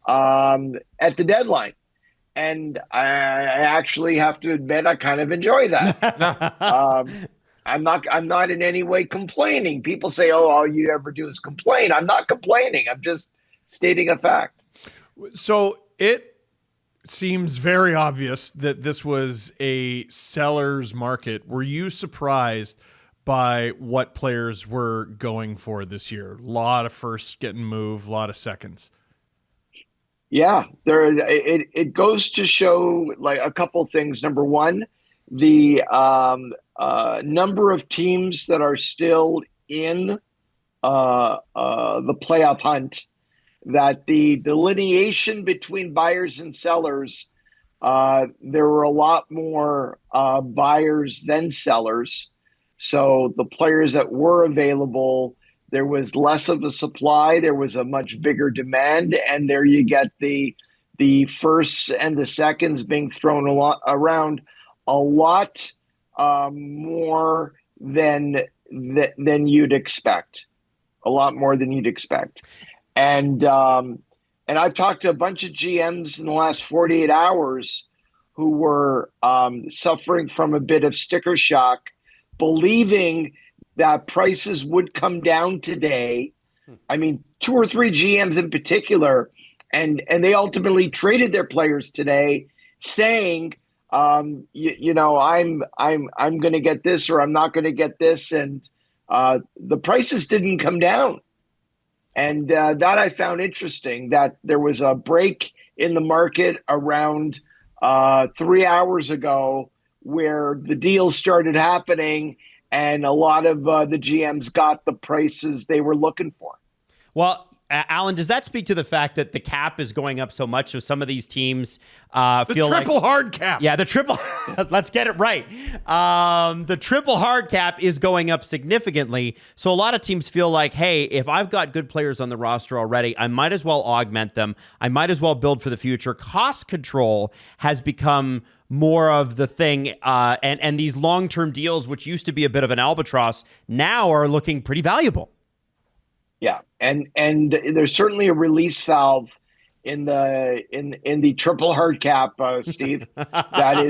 at the deadline. And I actually have to admit, I kind of enjoy that. I'm not in any way complaining. People say, oh, all you ever do is complain. I'm not complaining. I'm just stating a fact. So it seems very obvious that this was a seller's market. Were you surprised by what players were going for this year? A lot of firsts getting moved, a lot of seconds. Yeah, it goes to show like a couple things. Number one, the number of teams that are still in the playoff hunt, that the delineation between buyers and sellers, there were a lot more buyers than sellers. So the players that were available, there was less of a supply, there was a much bigger demand, and there you get the firsts and the seconds being thrown around a lot more than you'd expect. A lot more than you'd expect. And I've talked to a bunch of GMs in the last 48 hours who were suffering from a bit of sticker shock, believing that prices would come down today. I mean, 2 or 3 GMs in particular, and they ultimately traded their players today, saying, I'm going to get this or I'm not going to get this, and the prices didn't come down. And that I found interesting, that there was a break in the market around 3 hours ago where the deals started happening and a lot of the GMs got the prices they were looking for. Well, Alan, does that speak to the fact that the cap is going up so much? So some of these teams feel like triple hard cap. Yeah, the triple. Let's get it right. The triple hard cap is going up significantly. So a lot of teams feel like, hey, if I've got good players on the roster already, I might as well augment them. I might as well build for the future. Cost control has become more of the thing, and these long-term deals, which used to be a bit of an albatross, now are looking pretty valuable. Yeah, and there's certainly a release valve in the triple hard cap, Steve. that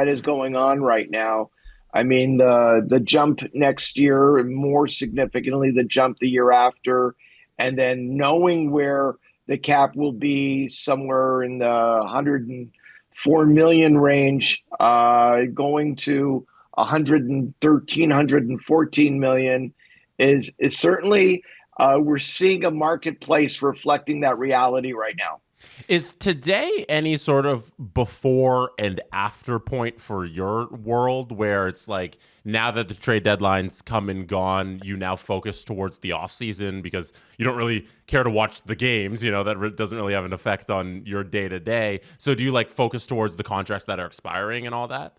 is going on right now. I mean, the jump next year, more significantly, the jump the year after, and then knowing where the cap will be somewhere in the 104 million range, going to 113, 114 million. Is certainly we're seeing a marketplace reflecting that reality right now. Is today any sort of before and after point for your world where it's like now that the trade deadline's come and gone, you now focus towards the off season because you don't really care to watch the games, that doesn't really have an effect on your day to day. So do you focus towards the contracts that are expiring and all that?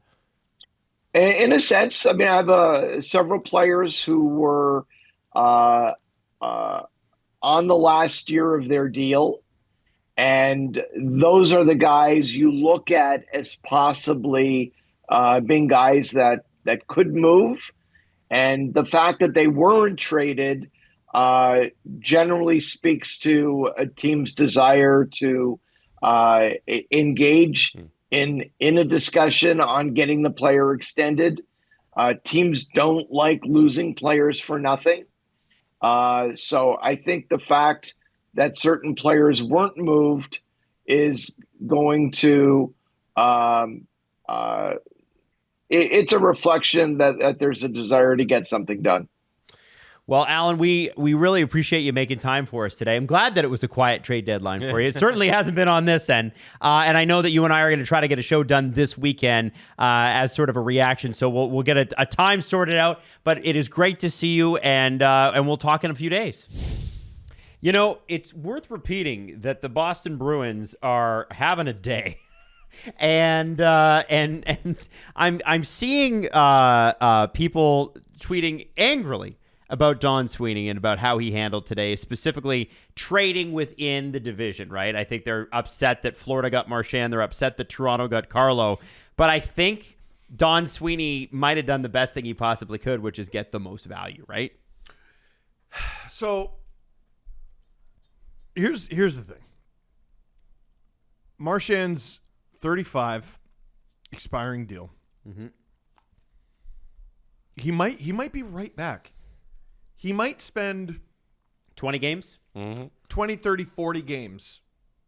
In a sense, I mean, I have several players who were on the last year of their deal, and those are the guys you look at as possibly being guys that could move. And the fact that they weren't traded generally speaks to a team's desire to engage in a discussion on getting the player extended. Teams don't like losing players for nothing. So I think the fact that certain players weren't moved is going to it's a reflection that there's a desire to get something done. Well, Alan, we really appreciate you making time for us today. I'm glad that it was a quiet trade deadline for you. It certainly hasn't been on this end. And I know that you and I are going to try to get a show done this weekend as sort of a reaction. So we'll get a time sorted out. But it is great to see you, and we'll talk in a few days. It's worth repeating that the Boston Bruins are having a day. And I'm seeing people tweeting angrily about Don Sweeney and about how he handled today, specifically trading within the division, right? I think they're upset that Florida got Marchand. They're upset that Toronto got Carlo. But I think Don Sweeney might have done the best thing he possibly could, which is get the most value, right? So here's the thing. Marchand's 35 expiring deal. Mm-hmm. He might be right back. He might spend 20 games? Mm-hmm. 20, 30, 40 games.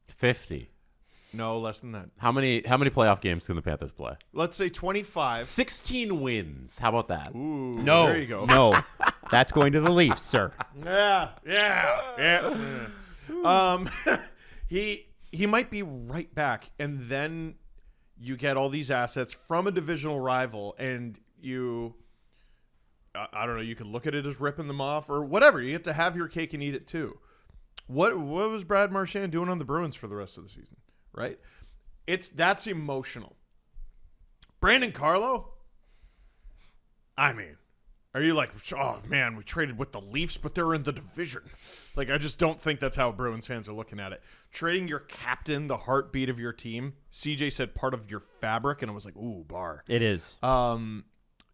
50. No, less than that. How many playoff games can the Panthers play? Let's say 25. 16 wins. How about that? Ooh, No. There you go. No. That's going to the Leafs, sir. Yeah. He might be right back, and then you get all these assets from a divisional rival, and you, I don't know, you can look at it as ripping them off or whatever. You get to have your cake and eat it too. What was Brad Marchand doing on the Bruins for the rest of the season, right? That's emotional. Brandon Carlo, I mean, are you like, oh man, we traded with the Leafs, but they're in the division? Like, I just don't think that's how Bruins fans are looking at it. Trading your captain, the heartbeat of your team, CJ said part of your fabric, and I was like, ooh, bar. It is.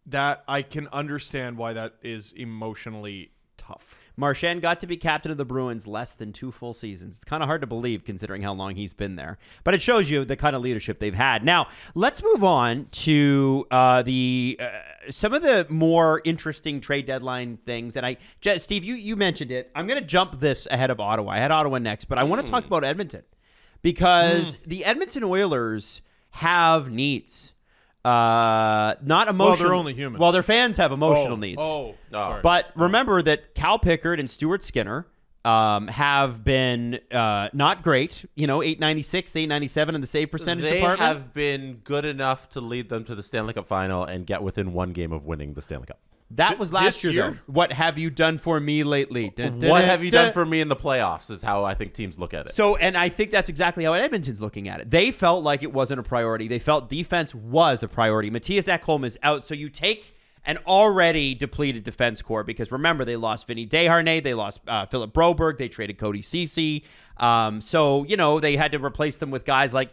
That I can understand why that is emotionally tough. Marchand got to be captain of the Bruins less than 2 full seasons. It's kind of hard to believe considering how long he's been there. But it shows you the kind of leadership they've had. Now, let's move on to some of the more interesting trade deadline things. And Steve, you mentioned it. I'm going to jump this ahead of Ottawa. I had Ottawa next, but I want to talk about Edmonton because the Edmonton Oilers have needs. Not emotional. Well, they're only human. Well, their fans have emotional needs. Sorry. But remember that Cal Pickard and Stuart Skinner have been not great. 896, 897 in the save percentage department. They have been good enough to lead them to the Stanley Cup final and get within one game of winning the Stanley Cup. That was last year, though. What have you done for me lately? What have you done for me in the playoffs is how I think teams look at it. So, and I think that's exactly how Edmonton's looking at it. They felt like it wasn't a priority. They felt defense was a priority. Matthias Ekholm is out, so you take an already depleted defense core because remember, they lost Vinny Desharnais, they lost Philip Broberg, they traded Cody Ceci. So, they had to replace them with guys like,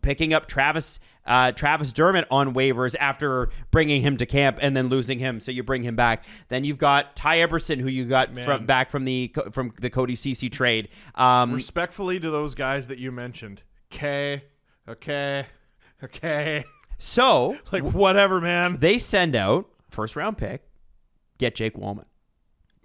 picking up Travis Dermott on waivers after bringing him to camp and then losing him. So you bring him back. Then you've got Ty Eberson, who you got back from the Cody Ceci trade. Respectfully to those guys that you mentioned. Okay. So Like, whatever, man. they send out first round pick, get Jake Wallman.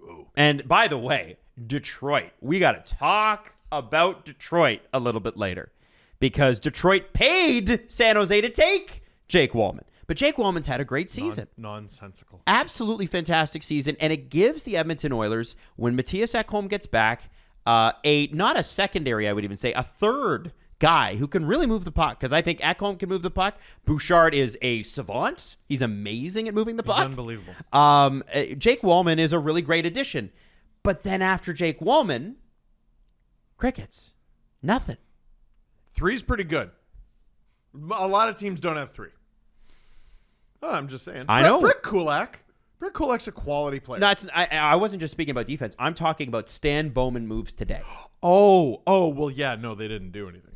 Ooh. And by the way, Detroit. We got to talk about Detroit a little bit later because Detroit paid San Jose to take Jake Wallman. But Jake Wallman's had a great season. Nonsensical. Absolutely fantastic season. And it gives the Edmonton Oilers, when Matthias Ekholm gets back, not a secondary, I would even say, a third guy who can really move the puck. Because I think Ekholm can move the puck. Bouchard is a savant. He's amazing at moving the puck. He's unbelievable. Jake Wallman is a really great addition. But then after Jake Wallman, crickets. Nothing. Three's pretty good. A lot of teams don't have three. Oh, I'm just saying. I know. Britt Kulak. Britt Kulak's a quality player. No, I wasn't just speaking about defense. I'm talking about Stan Bowman moves today. Oh, well, yeah, no, they didn't do anything.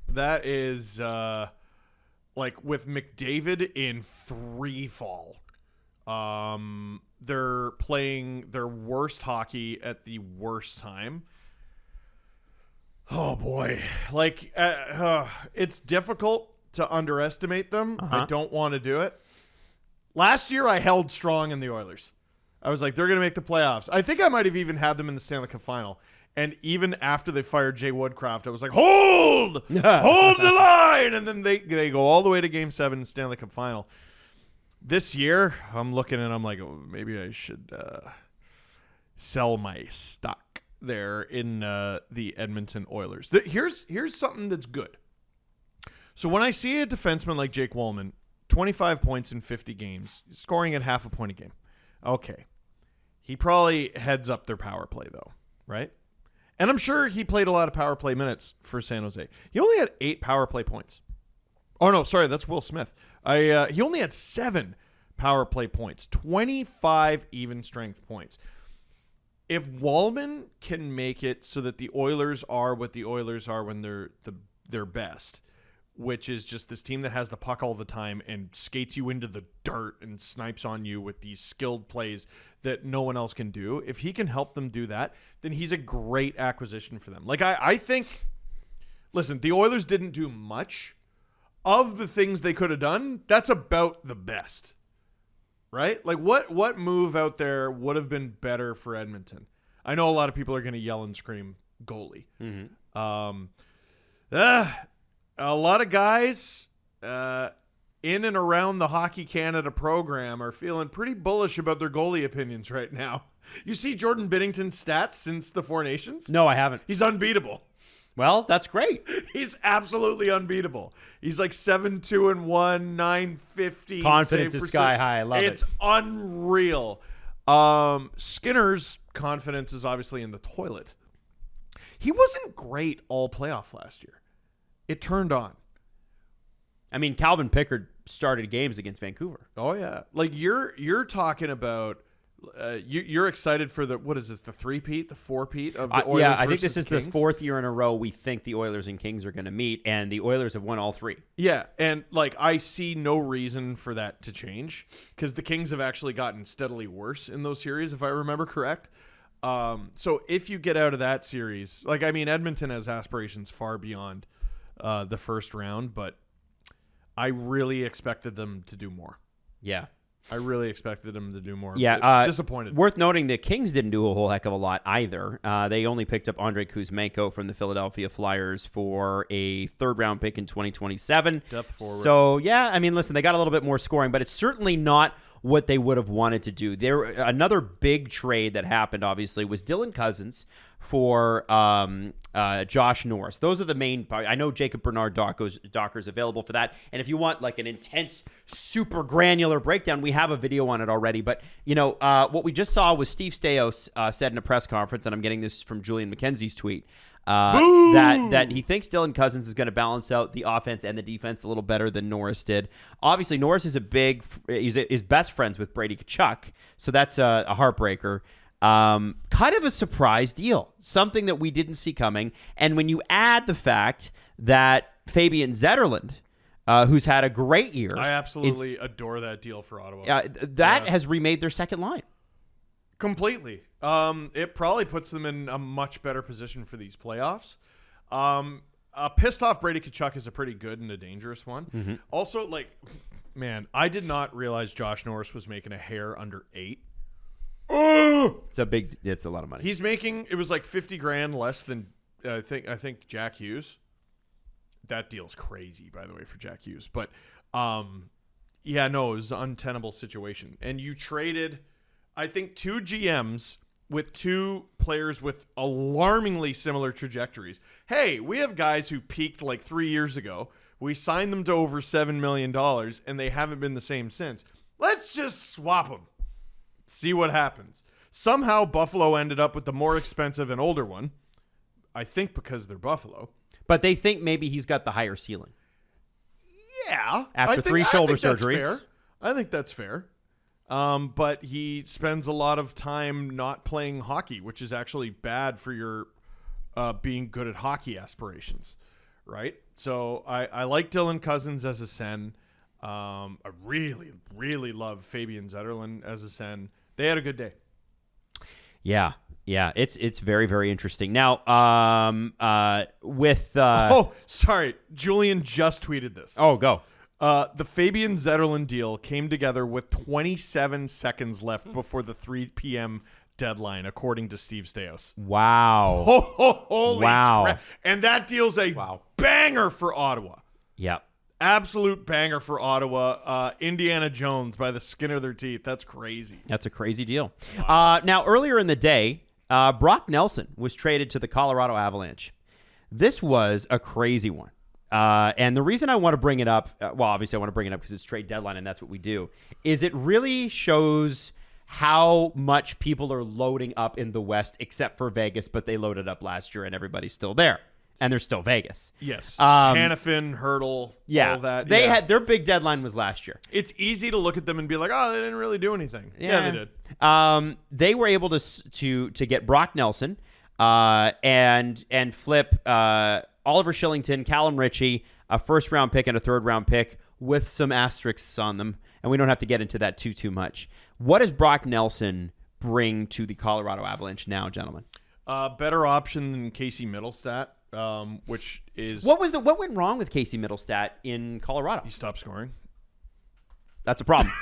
That is like with McDavid in free fall. They're playing their worst hockey at the worst time. Oh boy, like it's difficult to underestimate them. I don't want to do it. Last year, I held strong in the Oilers. I was like, they're going to make the playoffs. I think I might have even had them in the Stanley Cup final. And even after they fired Jay Woodcroft, I was like, hold the line. And then they go all the way to Game 7 in the Stanley Cup final. This year, I'm looking and I'm like, oh, maybe I should sell my stock there in the Edmonton Oilers. Here's something that's good. So when I see a defenseman like Jake Wallman, 25 points in 50 games, scoring at half a point a game. Okay. He probably heads up their power play, though, right? And I'm sure he played a lot of power play minutes for San Jose. He only had 8 power play points. Oh, no, sorry, that's Will Smith. He only had 7 power play points, 25 even strength points. If Wallman can make it so that the Oilers are what the Oilers are when they're their best, which is just this team that has the puck all the time and skates you into the dirt and snipes on you with these skilled plays that no one else can do. If he can help them do that, then he's a great acquisition for them. Like, I think, listen, the Oilers didn't do much. Of the things they could have done, that's about the best. Right? Like, what move out there would have been better for Edmonton? I know a lot of people are going to yell and scream goalie. Mm-hmm. A lot of guys in and around the Hockey Canada program are feeling pretty bullish about their goalie opinions right now. You see Jordan Binnington's stats since the Four Nations? No, I haven't. He's unbeatable. Well, that's great. He's absolutely unbeatable. He's like 7-2-1, 950. Confidence is sky high. I love it. It's unreal. Skinner's confidence is obviously in the toilet. He wasn't great all playoff last year. It turned on. I mean, Calvin Pickard started games against Vancouver. Oh yeah, like you're talking about. You're excited for the what is this? The 3-peat, the 4-peat of the Oilers. Yeah, I think this is Kings? the 4th year in a row we think the Oilers and Kings are going to meet, and the Oilers have won all 3. Yeah, and like I see no reason for that to change because the Kings have actually gotten steadily worse in those series, if I remember correct. So if you get out of that series, like I mean, Edmonton has aspirations far beyond the first round, but I really expected them to do more. Yeah. I really expected him to do more. Yeah, disappointed. Worth noting, the Kings didn't do a whole heck of a lot either. They only picked up Andrei Kuzmenko from the Philadelphia Flyers for a third-round pick in 2027. Depth forward. So, yeah, I mean, listen, they got a little bit more scoring, but it's certainly not what they would have wanted to do. Another big trade that happened, obviously, was Dylan Cousins for Josh Norris. Those are the main part. I know Jacob Bernard Docker's available for that. And if you want like an intense, super granular breakdown, we have a video on it already. But, what we just saw was Steve Staios said in a press conference, and I'm getting this from Julian McKenzie's tweet, that he thinks Dylan Cousins is going to balance out the offense and the defense a little better than Norris did. Obviously, Norris is is best friends with Brady Tkachuk, so that's a heartbreaker. Kind of a surprise deal, something that we didn't see coming. And when you add the fact that Fabian Zetterlund, who's had a great year, I absolutely adore that deal for Ottawa. That has remade their second line. Completely. It probably puts them in a much better position for these playoffs. A pissed off Brady Tkachuk is a pretty good and a dangerous one. Mm-hmm. Also, man, I did not realize Josh Norris was making a hair under 8. It's a lot of money. He's making, it was like $50,000 less than I think Jack Hughes. That deal's crazy, by the way, for Jack Hughes. But it was an untenable situation. And you traded, I think, 2 GMs with 2 players with alarmingly similar trajectories. Hey, we have guys who peaked like 3 years ago. We signed them to over $7 million, and they haven't been the same since. Let's just swap them. See what happens. Somehow Buffalo ended up with the more expensive and older one. I think because they're Buffalo. But they think maybe he's got the higher ceiling. Yeah. After 3 shoulder surgeries. I think that's fair. But he spends a lot of time not playing hockey, which is actually bad for your being good at hockey aspirations, right? So I like Dylan Cousins as a Sen. I really, really love Fabian Zetterlund as a Sen. They had a good day. Yeah, it's very, very interesting. Now, sorry, Julian just tweeted this. Oh, go. The Fabian Zetterlund deal came together with 27 seconds left before the 3 p.m. deadline, according to Steve Staios. Wow. Holy crap. And that deal's a banger for Ottawa. Yeah. Absolute banger for Ottawa. Indiana Jones by the skin of their teeth. That's crazy. That's a crazy deal. Now, earlier in the day, Brock Nelson was traded to the Colorado Avalanche. This was a crazy one. And the reason I want to bring it up, obviously I want to bring it up because it's trade deadline and that's what we do, is it really shows how much people are loading up in the West, except for Vegas, but they loaded up last year and everybody's still there. And they're still Vegas. Yes. Hannafin, Hurdle, all that. They had their big deadline was last year. It's easy to look at them and be like, oh, they didn't really do anything. Yeah, they did. They were able to get Brock Nelson and flip Oliver Shillington, Callum Ritchie, a first-round pick and a third-round pick with some asterisks on them. And we don't have to get into that too much. What does Brock Nelson bring to the Colorado Avalanche now, gentlemen? Better option than Casey Middlestat. Which is what went wrong with Casey Middlestat in Colorado? He stopped scoring. That's a problem.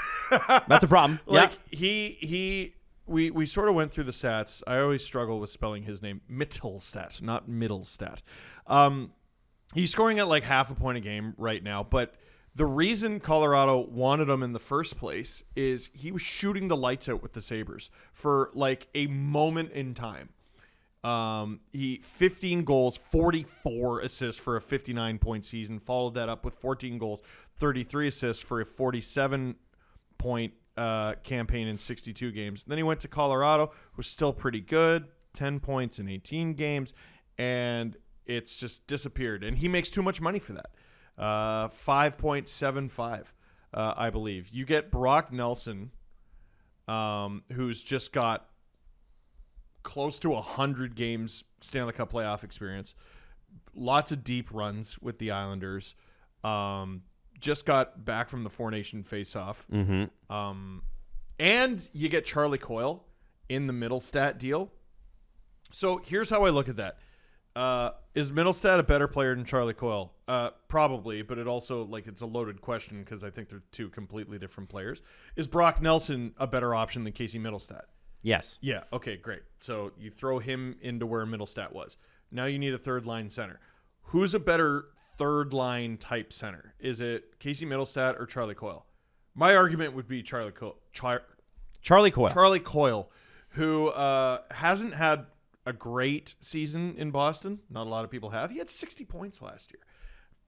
That's a problem. Like we sort of went through the stats. I always struggle with spelling his name. Mittelstadt, not Middlestat. He's scoring at like half a point a game right now, but the reason Colorado wanted him in the first place is he was shooting the lights out with the Sabres for like a moment in time. He 15 goals, 44 assists for a 59-point season. Followed that up with 14 goals, 33 assists for a 47-point campaign in 62 games. Then he went to Colorado, was still pretty good, 10 points in 18 games, and it's just disappeared. And he makes too much money for that. 5.75, I believe. You get Brock Nelson, who's just got close to 100 games Stanley Cup playoff experience, lots of deep runs with the Islanders, just got back from the Four Nation face-off. And you get Charlie Coyle in the Middlestat deal. So here's how I look at that. Is Middlestat a better player than Charlie Coyle? Probably, but it also it's a loaded question because I think they're two completely different players. Is Brock Nelson a better option than Casey Middlestat? Yes. Yeah. Okay, great. So you throw him into where Middlestat was. Now you need a third line center. Who's a better third line type center? Is it Casey Middlestat or Charlie Coyle? My argument would be Charlie Coyle. Charlie Coyle. Charlie Coyle, who hasn't had a great season in Boston. Not a lot of people have. He had 60 points last year.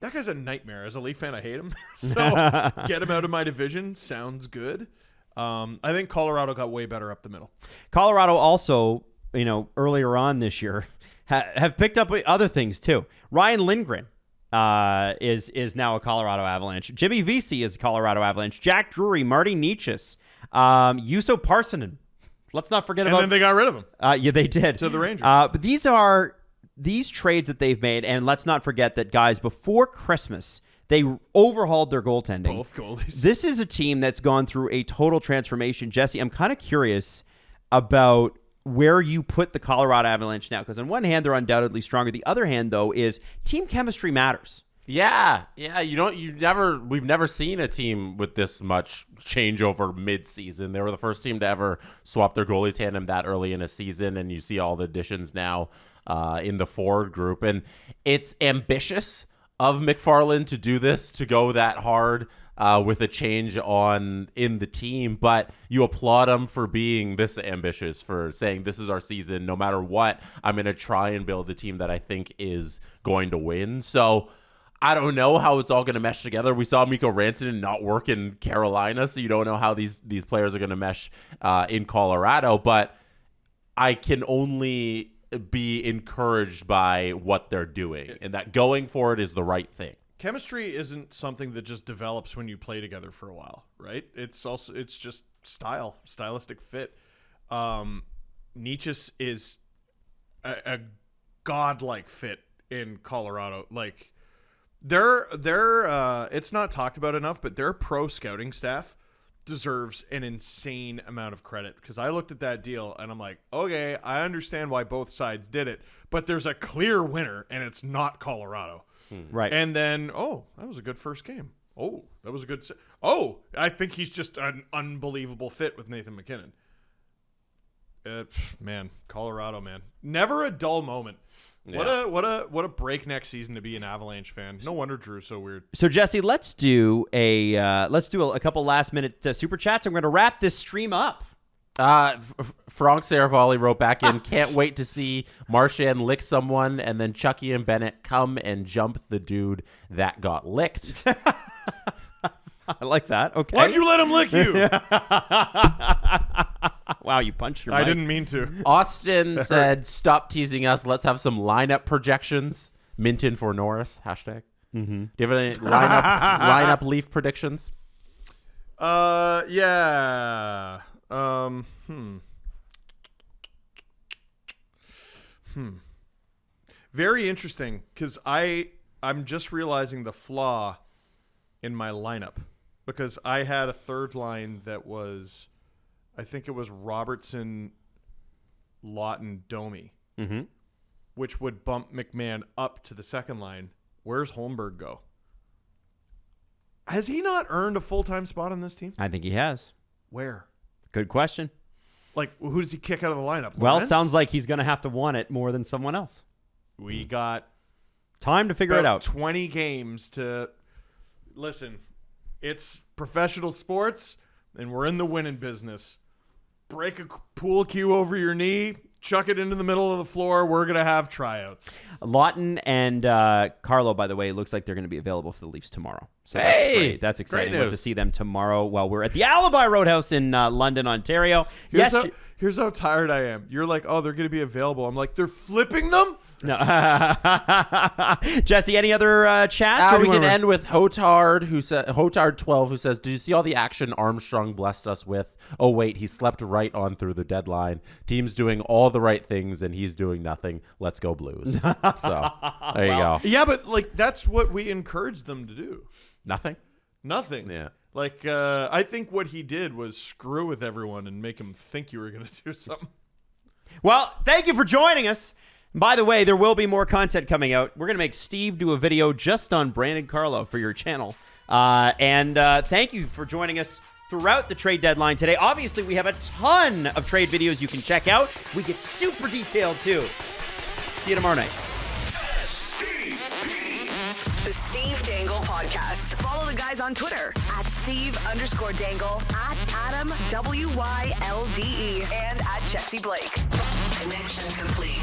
That guy's a nightmare. As a Leaf fan, I hate him. So get him out of my division. Sounds good. I think Colorado got way better up the middle. Colorado also, earlier on this year, have picked up other things too. Ryan Lindgren is now a Colorado Avalanche. Jimmy Vesey is a Colorado Avalanche. Jack Drury, Marty Nietzsche, Juuso Parssinen. Let's not forget about. And then they got rid of him. Yeah, they did to the Rangers. But these trades that they've made, and let's not forget that, guys, before Christmas, they overhauled their goaltending. Both goalies. This is a team that's gone through a total transformation. Jesse, I'm kind of curious about where you put the Colorado Avalanche now, because on one hand, they're undoubtedly stronger. The other hand, though, is team chemistry matters. Yeah. We've never seen a team with this much changeover mid-season. They were the first team to ever swap their goalie tandem that early in a season, and you see all the additions now in the forward group. And it's ambitious of McFarland to do this, to go that hard with a change in the team, but you applaud him for being this ambitious, for saying this is our season. No matter what, I'm going to try and build a team that I think is going to win. So I don't know how it's all going to mesh together. We saw Mikko Rantanen not work in Carolina, so you don't know how these players are going to mesh in Colorado. But I can only be encouraged by what they're doing, and that going forward is the right thing. Chemistry isn't something that just develops when you play together for a while, right? It's just stylistic fit. Nietzsche is a godlike fit in Colorado. They're it's not talked about enough, but their pro scouting staff deserves an insane amount of credit, because I looked at that deal and I'm like, okay, I understand why both sides did it, but there's a clear winner and it's not Colorado. Right. And then, that was a good first game. That was a good I think he's just an unbelievable fit with Nathan McKinnon. Man, Colorado, man. Never a dull moment. Yeah. What a breakneck season to be an Avalanche fan. No wonder Drew's so weird. So Jesse, let's do a couple last minute super chats. I'm going to wrap this stream up. Frank Saravalli wrote back in, can't wait to see Marchand lick someone and then Chucky and Bennett come and jump the dude that got licked. I like that. Okay. Why'd you let him lick you? Wow, you punched your I mic. didn't mean to. Austin said, stop teasing us. Let's have some lineup projections. Minton for Norris, hashtag. Mm-hmm. Do you have any lineup Leaf predictions? Yeah. Very interesting, because I'm just realizing the flaw in my lineup, because I had a third line that was, I think it was Robertson, Laughton, Domi, which would bump McMahon up to the second line. Where's Holmberg go? Has he not earned a full-time spot on this team? I think he has. Where? Good question. Who does he kick out of the lineup? Well, Lawrence? sounds like he's going to have to want it more than someone else. We got time to figure it out. 20 games to listen. It's professional sports, and we're in the winning business. Break a pool cue over your knee, chuck it into the middle of the floor. We're going to have tryouts. Laughton and Carlo, by the way, looks like they're going to be available for the Leafs tomorrow. So that's great. That's exciting. We'll have to see them tomorrow while we're at the Alibi Roadhouse in London, Ontario. Here's how tired I am. You're like, oh, they're going to be available. I'm like, they're flipping them? No. Jesse, any other chats? We can end with Hotard12, who says, did you see all the action Armstrong blessed us with? Oh, wait, he slept right on through the deadline. Team's doing all the right things, and he's doing nothing. Let's go Blues. So, there you go. Yeah, but that's what we encouraged them to do. Nothing? Yeah. I think what he did was screw with everyone and make him think you were going to do something. Well, thank you for joining us. By the way, there will be more content coming out. We're going to make Steve do a video just on Brandon Carlo for your channel. And thank you for joining us throughout the trade deadline today. Obviously, we have a ton of trade videos you can check out. We get super detailed, too. See you tomorrow night. The Steve Dangle Podcast. Follow the guys on Twitter at Steve_Dangle, at Adam WYLDE, and at Jesse Blake. Connection complete.